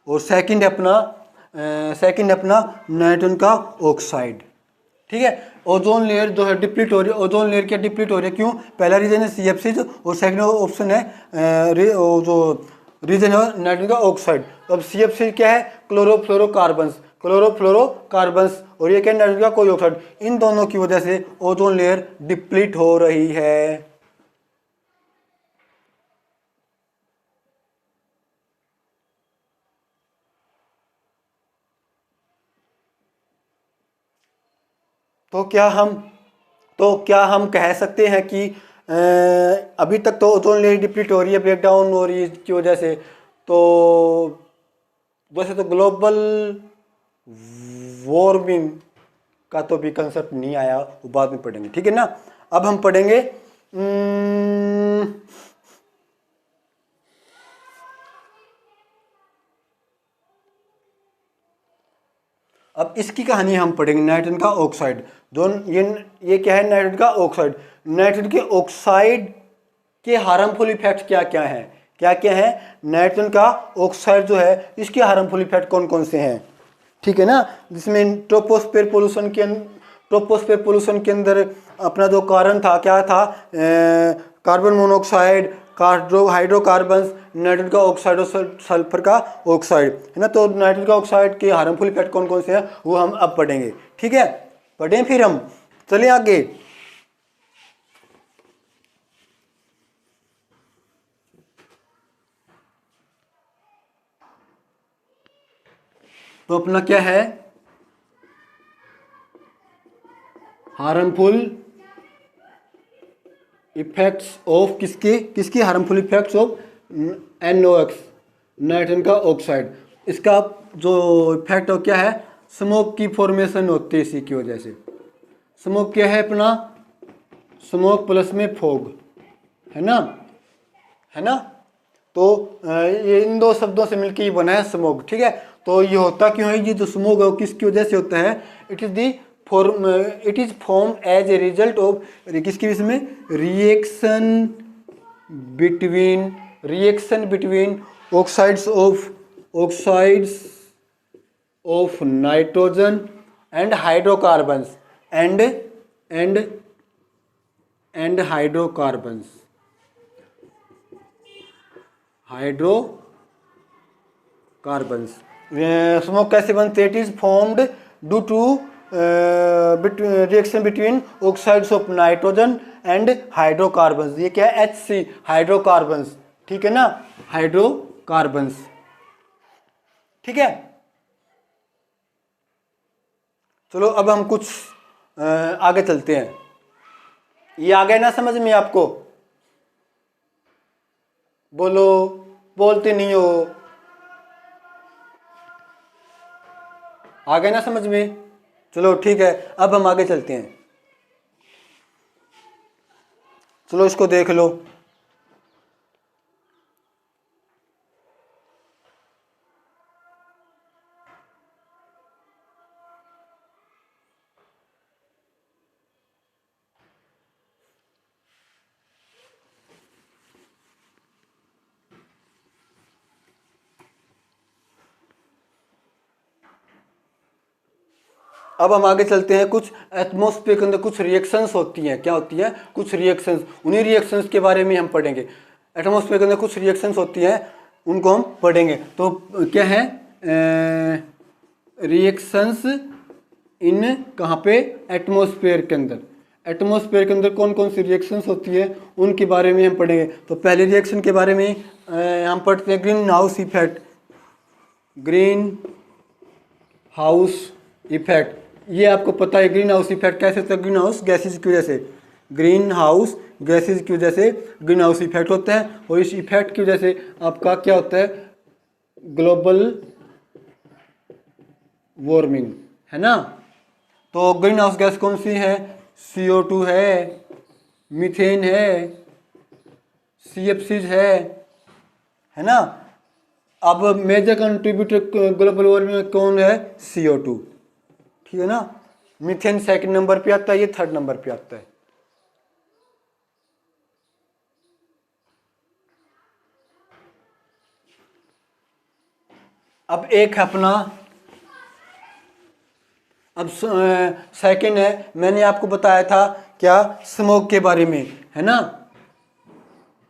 और सेकंड अपना नाइट्रोजन का ऑक्साइड, ठीक है। ओजोन लेयर जो है डिप्लीट हो रही है, ओजोन लेयर क्या डिप्लीट हो रही है, क्यों, पहला रीजन है CFC और सेकंड ऑप्शन है जो रीजन है नाइट्रोजन का ऑक्साइड। अब CFC क्या है, क्लोरोफ्लोरोकार्बन्स, और ये क्या है, नाइट्रोजन का कोई ऑक्साइड। इन दोनों की वजह से ओजोन लेयर डिप्लीट हो रही है। तो क्या हम कह सकते हैं कि अभी तक तो ओजोन लेयर डिप्लीट हो रही है, ब्रेक डाउन हो रही है इसकी वजह से। तो वैसे तो ग्लोबल वार्मिंग का तो भी कंसेप्ट नहीं आया, वो बाद में पढ़ेंगे, ठीक है ना। अब हम पढ़ेंगे अब इसकी कहानी हम पढ़ेंगे, नाइट्रोजन का ऑक्साइड। जो ये क्या है, नाइट्रोजन का ऑक्साइड। नाइट्रोजन के ऑक्साइड के हार्मफुल इफेक्ट क्या क्या हैं, नाइट्रोजन का ऑक्साइड जो है इसके हार्मफुल इफेक्ट कौन कौन से हैं, ठीक है ना। जिसमें ट्रोपोस्फेयर पोल्यूशन के अंदर अपना जो कारण था, क्या था, कार्बन मोनोऑक्साइड, हाइड्रोकार्बन्स, नाइट्रोजन का ऑक्साइड और सल्फर का ऑक्साइड, है ना। तो नाइट्रोजन का ऑक्साइड के हार्मफुल इफेक्ट कौन कौन से हैं वो हम अब पढ़ेंगे, ठीक है। पढ़ें फिर हम चले आगे। तो अपना क्या है, हार्मफुल इफेक्ट्स ऑफ किसके harmful effects of NOx, nitrogen का ऑक्साइड। इसका जो इफेक्ट हो क्या है, स्मोक की फॉर्मेशन होती है इसी की वजह से। स्मोक क्या है अपना, स्मोक प्लस में फॉग, है ना। तो ये इन दो शब्दों से मिलकर ये बना है स्मोक, ठीक है। तो ये होता क्यों है, ये जो स्मोक है वो किसकी वजह से होता है, it is form as a result of किसकी वजह में, reaction between oxides of nitrogen and hydrocarbons and hydrocarbons smoke कैसे बनते हैं, it is formed due to reaction between oxides of nitrogen and hydrocarbons. ये क्या है, HC, हाइड्रोकार्बन्स, ठीक है ना, हाइड्रोकार्बन्स, ठीक है। चलो अब हम कुछ आगे चलते हैं। ये आ गया ना समझ में आपको, बोलो, बोलते नहीं हो, आ गए ना समझ में। चलो ठीक है, अब हम आगे चलते हैं। चलो इसको देख लो। अब हम आगे चलते हैं। कुछ एटमॉस्फेयर के अंदर कुछ रिएक्शंस होती हैं, क्या होती हैं, कुछ रिएक्शंस, उन्हीं रिएक्शंस के बारे में हम पढ़ेंगे। एटमॉस्फेयर के अंदर कुछ रिएक्शंस होती हैं, उनको हम पढ़ेंगे। तो क्या है, रिएक्शंस इन कहाँ पे, एटमॉस्फेयर के अंदर। एटमॉस्फेयर के अंदर कौन कौन सी रिएक्शंस होती है उनके बारे में हम पढ़ेंगे। तो पहले रिएक्शन के बारे में हम पढ़ते हैं green house effect. Green house effect, ये आपको पता है ग्रीन हाउस इफेक्ट कैसे होता है। ग्रीन हाउस गैसेज की वजह से, ग्रीन हाउस गैसेज की वजह से ग्रीन हाउस इफेक्ट होता है। और इस इफेक्ट की वजह से आपका क्या होता है, ग्लोबल वार्मिंग, है ना। तो ग्रीन हाउस गैस कौन सी है, CO2 है, मीथेन है, CFCs है ना। अब मेजर कंट्रीब्यूटर ग्लोबल वार्मिंग में कौन है, CO2, ठीक है ना। मीथेन सेकंड नंबर पे आता है, ये थर्ड नंबर पे आता है। अब एक है अपना, अब सेकंड है, मैंने आपको बताया था क्या, स्मोक के बारे में, है ना।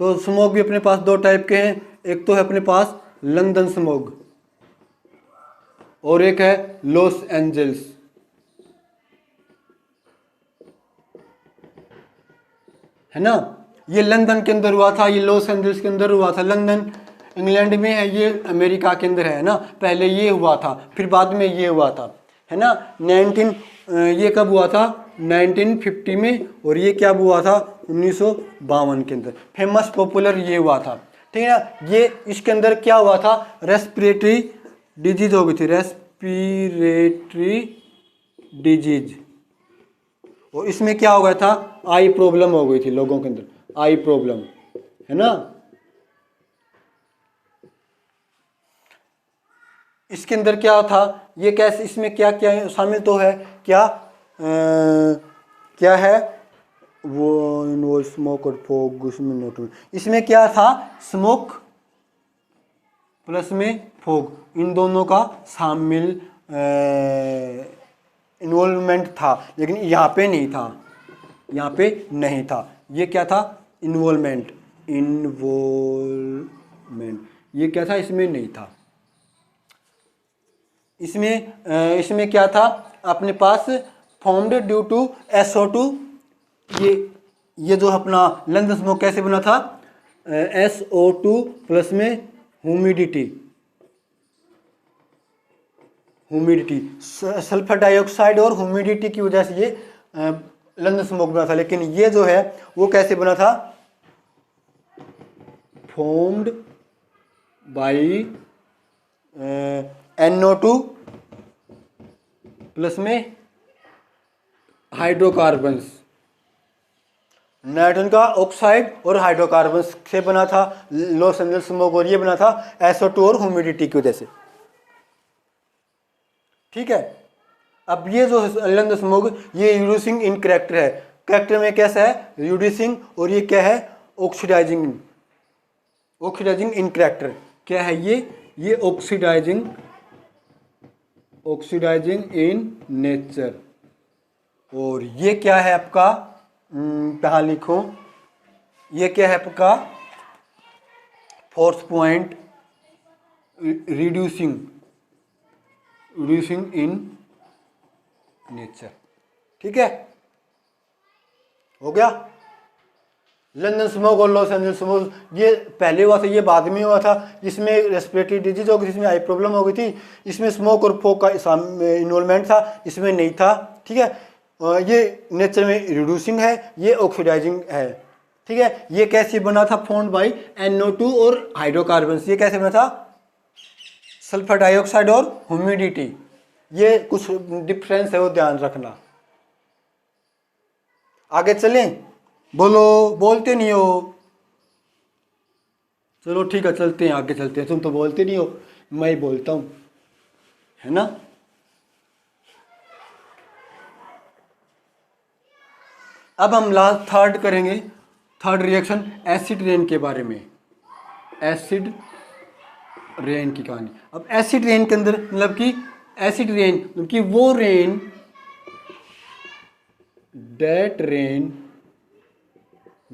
तो स्मोक भी अपने पास दो टाइप के हैं, एक तो है अपने पास लंदन स्मोक और एक है लॉस एंजल्स, है ना। ये लंदन के अंदर हुआ था, ये लॉस एंजल्स के अंदर हुआ था। लंदन इंग्लैंड में है, ये अमेरिका के अंदर है ना। पहले ये हुआ था, फिर बाद में ये हुआ था, है ना। ये कब हुआ था, 1950 में, और ये क्या हुआ था, 1952 के अंदर। फेमस पॉपुलर ये हुआ था, ठीक है ना। ये इसके अंदर क्या हुआ था, रेस्पिरेटरी डिजीज हो गई थी, रेस्पिरेटरी डिजीज। और इसमें क्या हो गया था, आई प्रॉब्लम हो गई थी लोगों के अंदर, आई प्रॉब्लम, है ना। इसके अंदर क्या था, ये कैसे, इसमें क्या क्या शामिल तो है, क्या है वो स्मोक और फॉग, इसमें क्या था, स्मोक प्लस में फॉग, इन दोनों का शामिल इन्वॉल्वमेंट था। लेकिन यहाँ पे नहीं था, यहाँ पे नहीं था। ये क्या था, इन्वॉल्वमेंट, ये क्या था, इसमें नहीं था। इसमें क्या था, अपने पास फॉर्म्ड ड्यू टू SO2। ये जो अपना लंदन स्मोक कैसे बना था, SO2 प्लस में ह्यूमिडिटी, सल्फर डाइऑक्साइड और ह्यूमिडिटी की वजह से ये लंदन स्मोक बना था। लेकिन ये जो है वो कैसे बना था, फॉर्म्ड बाई NO2 प्लस में हाइड्रोकार्बन्स, नाइट्रोजन का ऑक्साइड और हाइड्रोकार्बन्स से बना था लॉस एंजल्स स्मोक। और ये बना था SO2 और ह्यूमिडिटी की वजह से, ठीक है। अब ये जो लंदन स्मोक, ये रिड्यूसिंग इन कैरेक्टर है। कैरेक्टर में कैसा है, रिड्यूसिंग, और ये क्या है, ऑक्सीडाइजिंग इन कैरेक्टर। क्या है ये ऑक्सीडाइजिंग इन नेचर। और ये क्या है आपका, कहाँ लिखो, ये क्या है आपका, fourth point, reducing in nature, ठीक है, हो गया। लंदन स्मोक और लॉस एंजल्स स्मोक, ये पहले हुआ था, ये बाद में हुआ था। इसमें रेस्पिरेटरी डिजीज हो गई थी, इसमें आई प्रॉब्लम हो गई थी, इसमें स्मोक और फॉग का इन्वॉल्वमेंट था, इसमें नहीं था, ठीक है। ये नेचर में रिड्यूसिंग है, ये ऑक्सीडाइजिंग है, ठीक है। ये कैसे बना था, फॉर्म्ड बाय NO2 और हाइड्रोकार्बन्स। ये कैसे बना था, सल्फर डाइऑक्साइड और ह्यूमिडिटी। ये कुछ डिफरेंस है, वो ध्यान रखना। आगे चलें, बोलो, बोलते नहीं हो। चलो ठीक है, चलते हैं, आगे चलते हैं। तुम तो बोलते नहीं हो, मैं ही बोलता हूं, है ना। अब हम लास्ट थर्ड करेंगे, थर्ड रिएक्शन एसिड रेन के बारे में, एसिड रेन की कहानी। अब एसिड रेन के अंदर मतलब कि एसिड रेन मतलब कि वो rain, that rain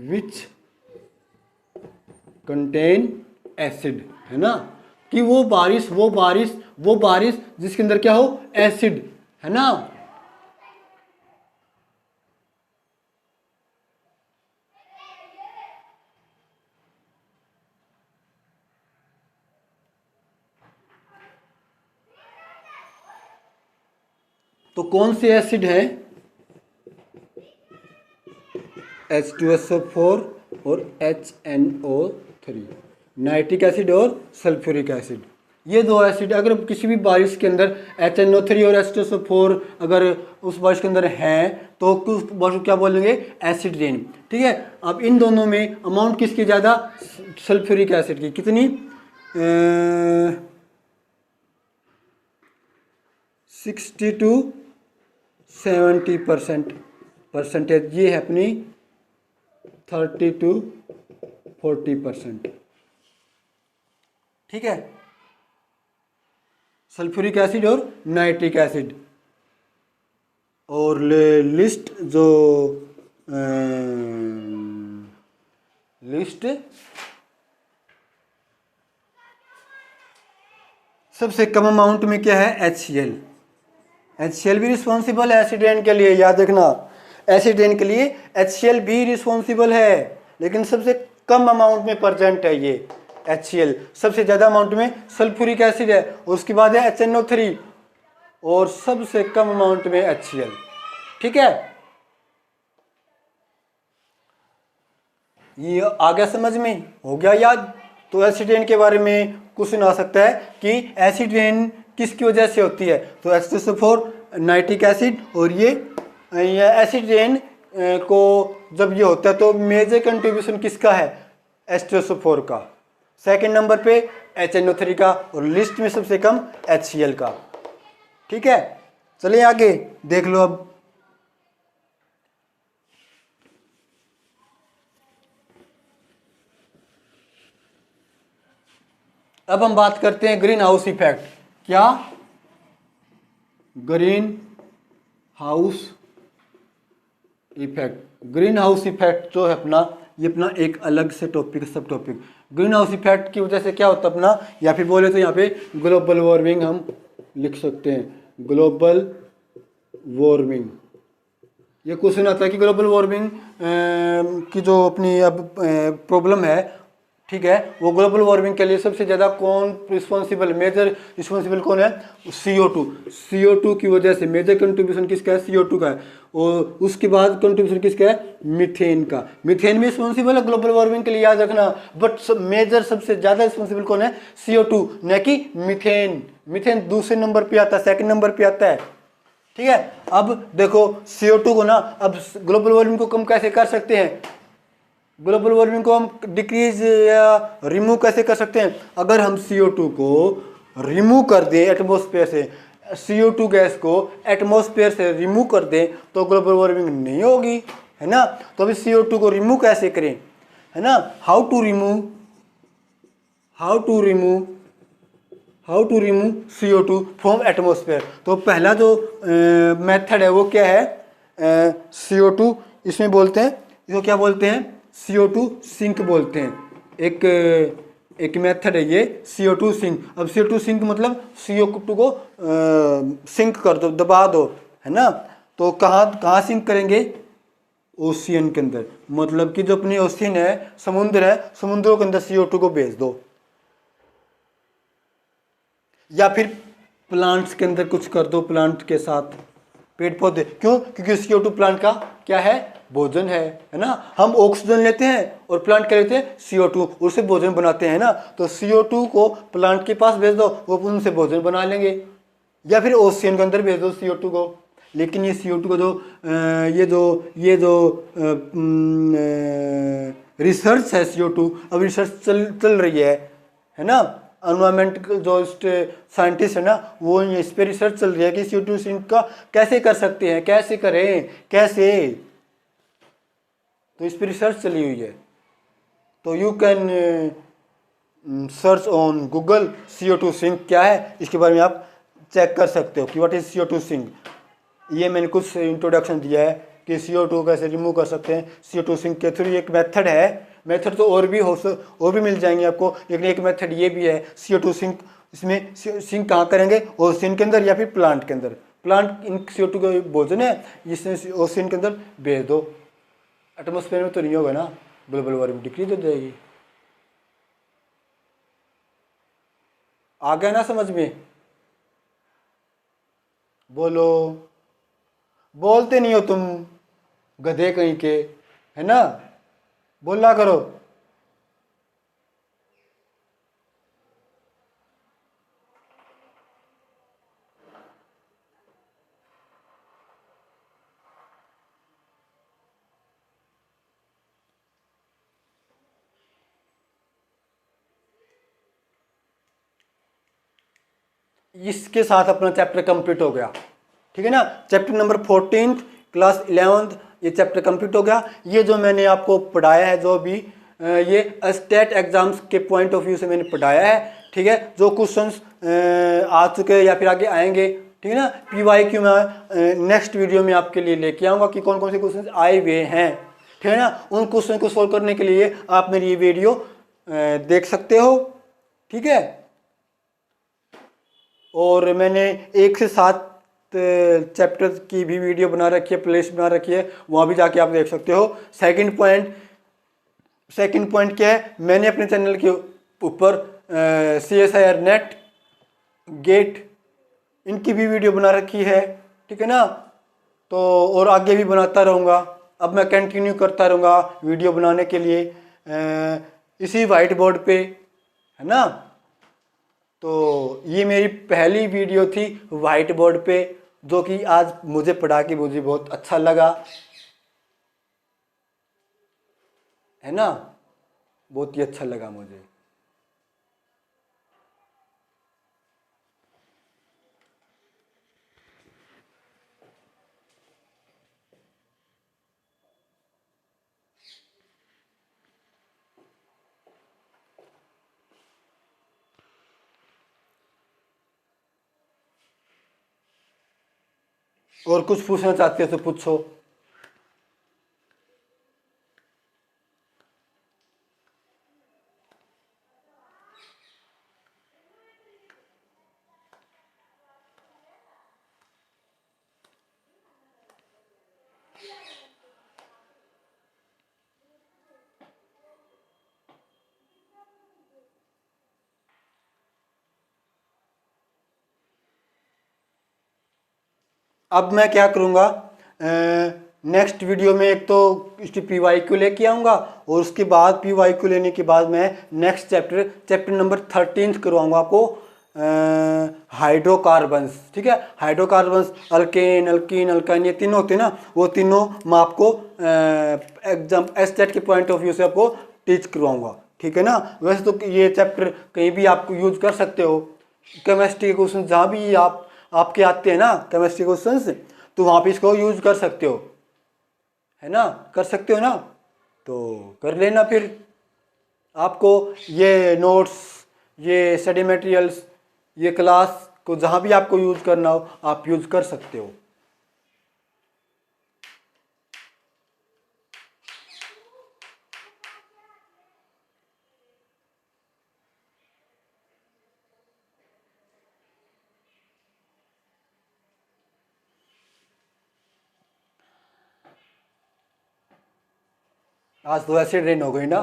which contain acid, है ना। कि वो बारिश जिसके अंदर क्या हो, एसिड, है ना। तो कौन से एसिड है, H2SO4 और HNO3, नाइट्रिक एसिड और सल्फ्यूरिक एसिड। ये दो एसिड अगर किसी भी बारिश के अंदर HNO3 और H2SO4 अगर उस बारिश के अंदर हैं तो उस बारिश को क्या बोलेंगे, एसिड रेन। ठीक है, अब इन दोनों में अमाउंट किसकी ज़्यादा, सल्फ्यूरिक एसिड की, कितनी 60 to 70% परसेंटेज, ये है अपनी 30 to 40%। ठीक है, सल्फ्यूरिक एसिड और नाइट्रिक एसिड। और लिस्ट जो लिस्ट सबसे कम अमाउंट में क्या है, HCl। HCl भी रिस्पॉन्सिबल है एसिड रेन के लिए, याद रखना, एसिड रेन के लिए HCl भी रिस्पॉन्सिबल है, लेकिन सबसे कम अमाउंट में प्रेजेंट है ये HCl। सबसे ज़्यादा अमाउंट में सल्फ्यूरिक एसिड है, उसके बाद है HNO3 और सबसे कम अमाउंट में HCl। ठीक है, ये आ गया समझ में, हो गया याद। तो एसिड रेन के बारे में क्वेश्चन आ सकता है कि एसिड रेन किसकी वजह से होती है, तो H2SO4 नाइट्रिक एसिड, और ये एसिड रेन को जब ये होता है तो मेजर कंट्रीब्यूशन किसका है, H2SO4 का, सेकंड नंबर पे HNO3 का, और लिस्ट में सबसे कम HCl का। ठीक है, चलिए आगे देख लो। अब हम बात करते हैं ग्रीन हाउस इफेक्ट। क्या, green house effect. Green house effect जो है अपना, ये अपना एक अलग से टॉपिक, सब टॉपिक। ग्रीन हाउस इफेक्ट की वजह से क्या होता है अपना, या फिर बोले तो यहाँ पे ग्लोबल वार्मिंग हम लिख सकते हैं, ग्लोबल वार्मिंग। ये क्वेश्चन आता है कि ग्लोबल वार्मिंग की जो अपनी अब प्रॉब्लम है, ठीक है, वो ग्लोबल वार्मिंग के लिए सबसे ज़्यादा कौन रिस्पॉन्सिबल, मेजर रिस्पॉन्सिबल कौन है, CO2। CO2 की वजह से मेजर कंट्रीब्यूशन किसका है, CO2 का है, और उसके बाद कंट्रीब्यूशन किसका है, मीथेन का। मीथेन भी रिस्पॉन्सिबल है ग्लोबल वार्मिंग के लिए, याद रखना, बट मेजर सबसे ज़्यादा रिस्पॉन्सिबल कौन है, CO2, न कि मीथेन। मीथेन दूसरे नंबर पर आता है, सेकेंड नंबर पर आता है। ठीक है, अब देखो CO2 को ना, अब ग्लोबल वार्मिंग को कम कैसे कर सकते हैं, ग्लोबल वार्मिंग को हम डिक्रीज या रिमूव कैसे कर सकते हैं, अगर हम CO2 को रिमूव कर दें एटमॉस्फेयर से, CO2 गैस को एटमॉस्फेयर से रिमूव कर दें तो ग्लोबल वार्मिंग नहीं होगी, है ना। तो अभी CO2 को रिमूव कैसे करें, है ना, how to remove CO2 from atmosphere. तो पहला जो मेथड है वो क्या है, CO2, इसमें बोलते हैं, इसको क्या बोलते हैं, CO2 सिंक बोलते हैं। एक मेथड है ये CO2 सिंक। अब CO2 सिंक मतलब CO2 को सिंक कर दो, दबा दो, है ना। तो कहाँ सिंक करेंगे, ओशियन के अंदर, मतलब कि जो अपनी ओशियन है, समुद्र है, समुद्रों के अंदर CO2 को भेज दो, या फिर प्लांट्स के अंदर कुछ कर दो, प्लांट के साथ, पेड़ पौधे। क्यों, क्योंकि CO2 प्लांट का क्या है, भोजन है ना। हम ऑक्सीजन लेते हैं और प्लांट क्या लेते हैं, CO2, उससे भोजन बनाते हैं ना। तो CO2 को प्लांट के पास भेज दो, वो उनसे भोजन बना लेंगे, या फिर ओशियन के अंदर भेज दो CO2 को। लेकिन ये CO2 को ये जो रिसर्च है CO2, अब रिसर्च चल रही है ना। एनवायरमेंट जो साइंटिस्ट है ना, वो इस पर रिसर्च चल रही है कि CO2 सिंक का कैसे कर सकते हैं, कैसे करें, कैसे। तो इस पर रिसर्च चली हुई है। तो you can search on Google CO2 sink क्या है, इसके बारे में आप चेक कर सकते हो कि व्हाट इज CO2 सिंक। ये मैंने कुछ इंट्रोडक्शन दिया है कि CO2 कैसे रिमूव कर सकते हैं। CO2 सिंक के थ्रू एक मेथड है, मेथड तो और भी मिल जाएंगे आपको, लेकिन एक मेथड ये भी है CO2 सिंक। इसमें सिंक कहाँ करेंगे, ओशियन के अंदर या फिर प्लांट के अंदर। प्लांट इन CO2 का भोजन है, जिसमें ओशियन के अंदर भेज दो, एटमॉस्फेयर में तो नहीं होगा ना, ग्लोबल वार्मिंग डिक्रीज हो जाएगी। आ गया ना समझ में, बोलो। बोलते नहीं हो तुम, गधे कहीं के, है ना, बोला करो। इसके साथ अपना चैप्टर कंप्लीट हो गया, ठीक है ना। चैप्टर नंबर 14 क्लास 11 ये चैप्टर कंप्लीट हो गया। ये जो मैंने आपको पढ़ाया है, जो भी ये स्टेट एग्जाम्स के पॉइंट ऑफ व्यू से मैंने पढ़ाया है, ठीक है। जो क्वेश्चंस आ चुके हैं या फिर आगे आएंगे, ठीक है ना, PYQ में नेक्स्ट वीडियो में आपके लिए लेके आऊँगा कि कौन कौन से क्वेश्चन आए हुए हैं, ठीक है ना। उन क्वेश्चन को सोल्व करने के लिए आप मेरी ये वीडियो देख सकते हो, ठीक है। और मैंने 1 से 7 चैप्टर की भी वीडियो बना रखी है, प्लेलिस्ट बना रखी है, वहाँ भी जाके आप देख सकते हो। सेकंड पॉइंट क्या है, मैंने अपने चैनल के ऊपर CSIR नेट गेट इनकी भी वीडियो बना रखी है, ठीक है ना। तो और आगे भी बनाता रहूँगा, अब मैं कंटिन्यू करता रहूँगा वीडियो बनाने के लिए इसी वाइट बोर्ड पे, है ना। तो ये मेरी पहली वीडियो थी वाइट बोर्ड पे, जो कि आज मुझे पढ़ा के मुझे बहुत अच्छा लगा, है ना, बहुत ही अच्छा लगा मुझे। और कुछ पूछना चाहते हो तो पूछो। अब मैं क्या करूँगा, नेक्स्ट वीडियो में एक तो इसकी PYQ लेके आऊँगा, और उसके बाद PYQ लेने के बाद मैं नेक्स्ट चैप्टर नंबर 13 करवाऊँगा आपको, हाइड्रोकार्बन्स, ठीक है। हाइड्रोकार्बन्स अल्केन, अल्कीन, अल्काइन, ये तीनों होते हैं ना, वो तीनों मैं आपको एग्जाम एस्टेट के पॉइंट ऑफ व्यू से आपको टीच करवाऊँगा, ठीक है ना। वैसे तो ये चैप्टर कहीं भी आपको यूज कर सकते हो, केमिस्ट्री के क्वेश्चन जहाँ भी आपके आते हैं ना केमिस्ट्री क्वेश्चंस, तो वहाँ पे इसको यूज कर सकते हो, है ना, कर सकते हो ना, तो कर लेना फिर। आपको ये नोट्स, ये स्टडी मटेरियल्स, ये क्लास को जहाँ भी आपको यूज करना हो आप यूज कर सकते हो। आज तो एसिड रेन हो गई ना।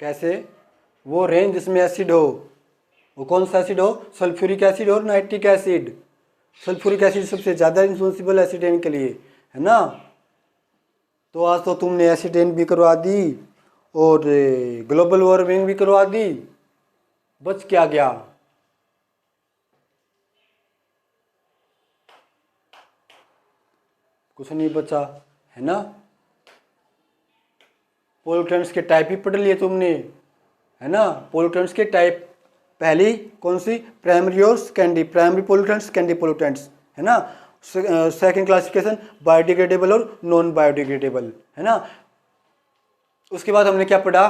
कैसे? वो रेन जिसमें एसिड हो, वो कौन सा एसिड हो? सल्फ्यूरिक एसिड और नाइट्रिक एसिड। सल्फ्यूरिक एसिड सबसे ज़्यादा रिस्पॉन्सिबल एसिड रेन के लिए, है ना। तो आज तो तुमने एसिड रेन भी करवा दी और ग्लोबल वार्मिंग भी करवा दी, बच क्या गया? कुछ नहीं बचा, है ना। पोल्यूटेंट्स के टाइप ही पढ़ लिए तुमने, है ना। पोल्यूटेंट्स के टाइप, पहली कौन सी? प्राइमरी और secondary. Primary pollutants, secondary pollutants, है ना। सेकंड क्लासिफिकेशन बायोडिग्रेडेबल और नॉन बायोडिग्रेडेबल, है ना। उसके बाद हमने क्या पढ़ा?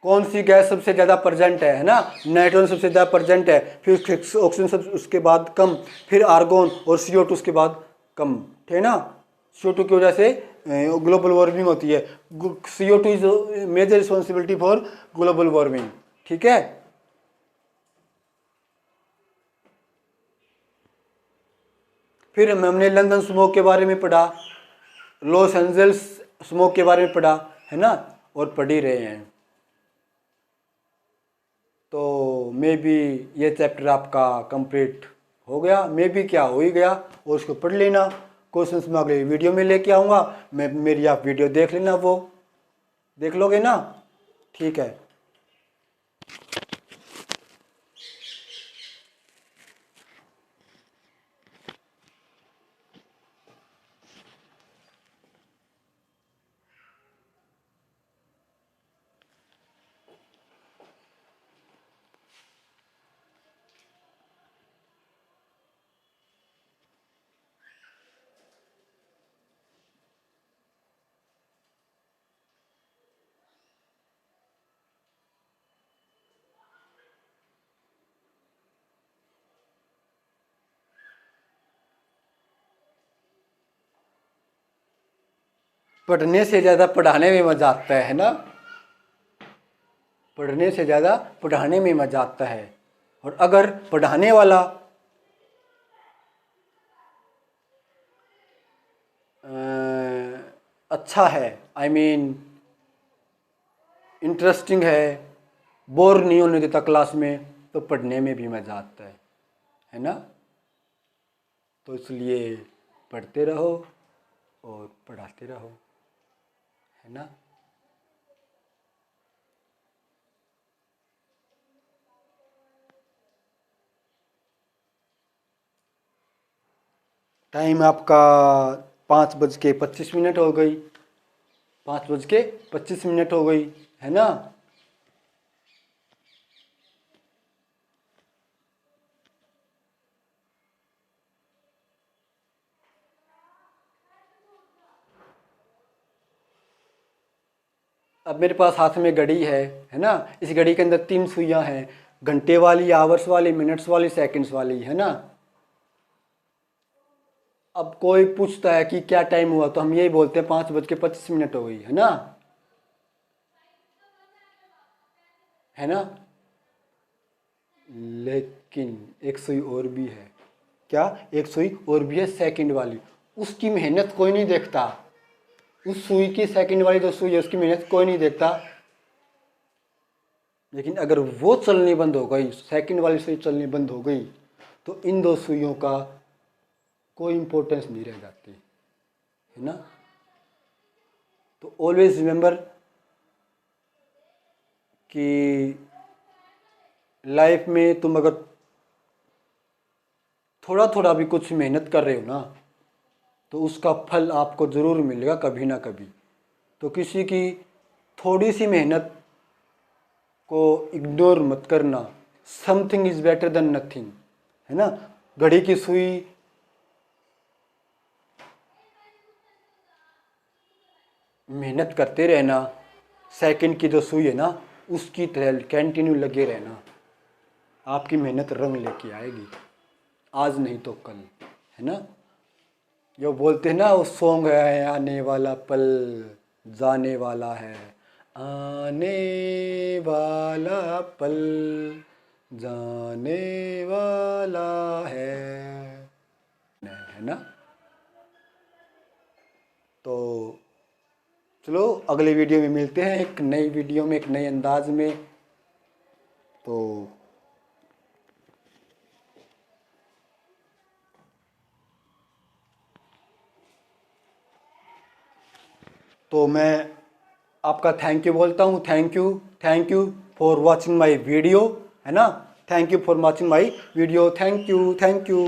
कौन सी गैस सबसे ज़्यादा प्रेजेंट है ना। नाइट्रोजन सबसे ज़्यादा प्रेजेंट है, फिर ऑक्सीजन सब उसके बाद कम, फिर आर्गोन और CO2 उसके बाद कम, ठीक है ना। CO2 की वजह से ग्लोबल वार्मिंग होती है। CO2 is major responsibility for global warming, ठीक है। फिर हमने लंदन स्मोक के बारे में पढ़ा, लॉस एंजल्स स्मोक के बारे में पढ़ा, है ना, और पढ़ ही रहे हैं। तो मे बी ये चैप्टर आपका कंप्लीट हो गया, मे बी क्या हो ही गया, और उसको पढ़ लेना। क्वेश्चंस मैं अगले वीडियो में लेके आऊँगा, मेरी आप वीडियो देख लेना, वो देख लोगे ना, ठीक है। पढ़ने से ज़्यादा पढ़ाने में मजा आता है ना, पढ़ने से ज़्यादा पढ़ाने में मजा आता है। और अगर पढ़ाने वाला अच्छा है, आई मीन इंटरेस्टिंग है, बोर नहीं होने देता क्लास में, तो पढ़ने में भी मज़ा आता है ना। तो इसलिए पढ़ते रहो और पढ़ाते रहो, है ना। टाइम आपका 5:25 हो गई, 5:25 हो गई, है ना। अब मेरे पास हाथ में घड़ी है ना। इस घड़ी के अंदर 3 सुइयां हैं, घंटे वाली, आवर्स वाली, मिनट्स वाली, सेकंड्स वाली, है ना। अब कोई पूछता है कि क्या टाइम हुआ, तो हम यही बोलते हैं 5:25 हो गई, है ना, है ना। लेकिन एक सुई और भी है। क्या? एक सुई और भी है सेकंड वाली, उसकी मेहनत कोई नहीं देखता। उस सुई की सेकंड वाली जो सुई है उसकी मेहनत कोई नहीं देखता। लेकिन अगर वो चलनी बंद हो गई, सेकंड वाली सुई चलनी बंद हो गई, तो इन 2 सुइयों का कोई इंपॉर्टेंस नहीं रह जाती, है ना। तो ऑलवेज रिमेंबर कि लाइफ में तुम अगर थोड़ा थोड़ा भी कुछ मेहनत कर रहे हो ना, तो उसका फल आपको ज़रूर मिलेगा कभी ना कभी। तो किसी की थोड़ी सी मेहनत को इग्नोर मत करना। Something is better than nothing, है ना। घड़ी की सुई मेहनत करते रहना, सेकंड की जो सुई है ना उसकी तरह कंटिन्यू लगे रहना, आपकी मेहनत रंग लेके आएगी, आज नहीं तो कल, है ना। जो बोलते हैं ना, वो सॉन्ग है, आने वाला पल जाने वाला है, आने वाला पल जाने वाला है ना। तो चलो अगले वीडियो में मिलते हैं, एक नई वीडियो में, एक नए अंदाज में। तो मैं आपका थैंक यू बोलता हूँ। Thank you for watching my video, है ना। Thank you for watching my video, thank you.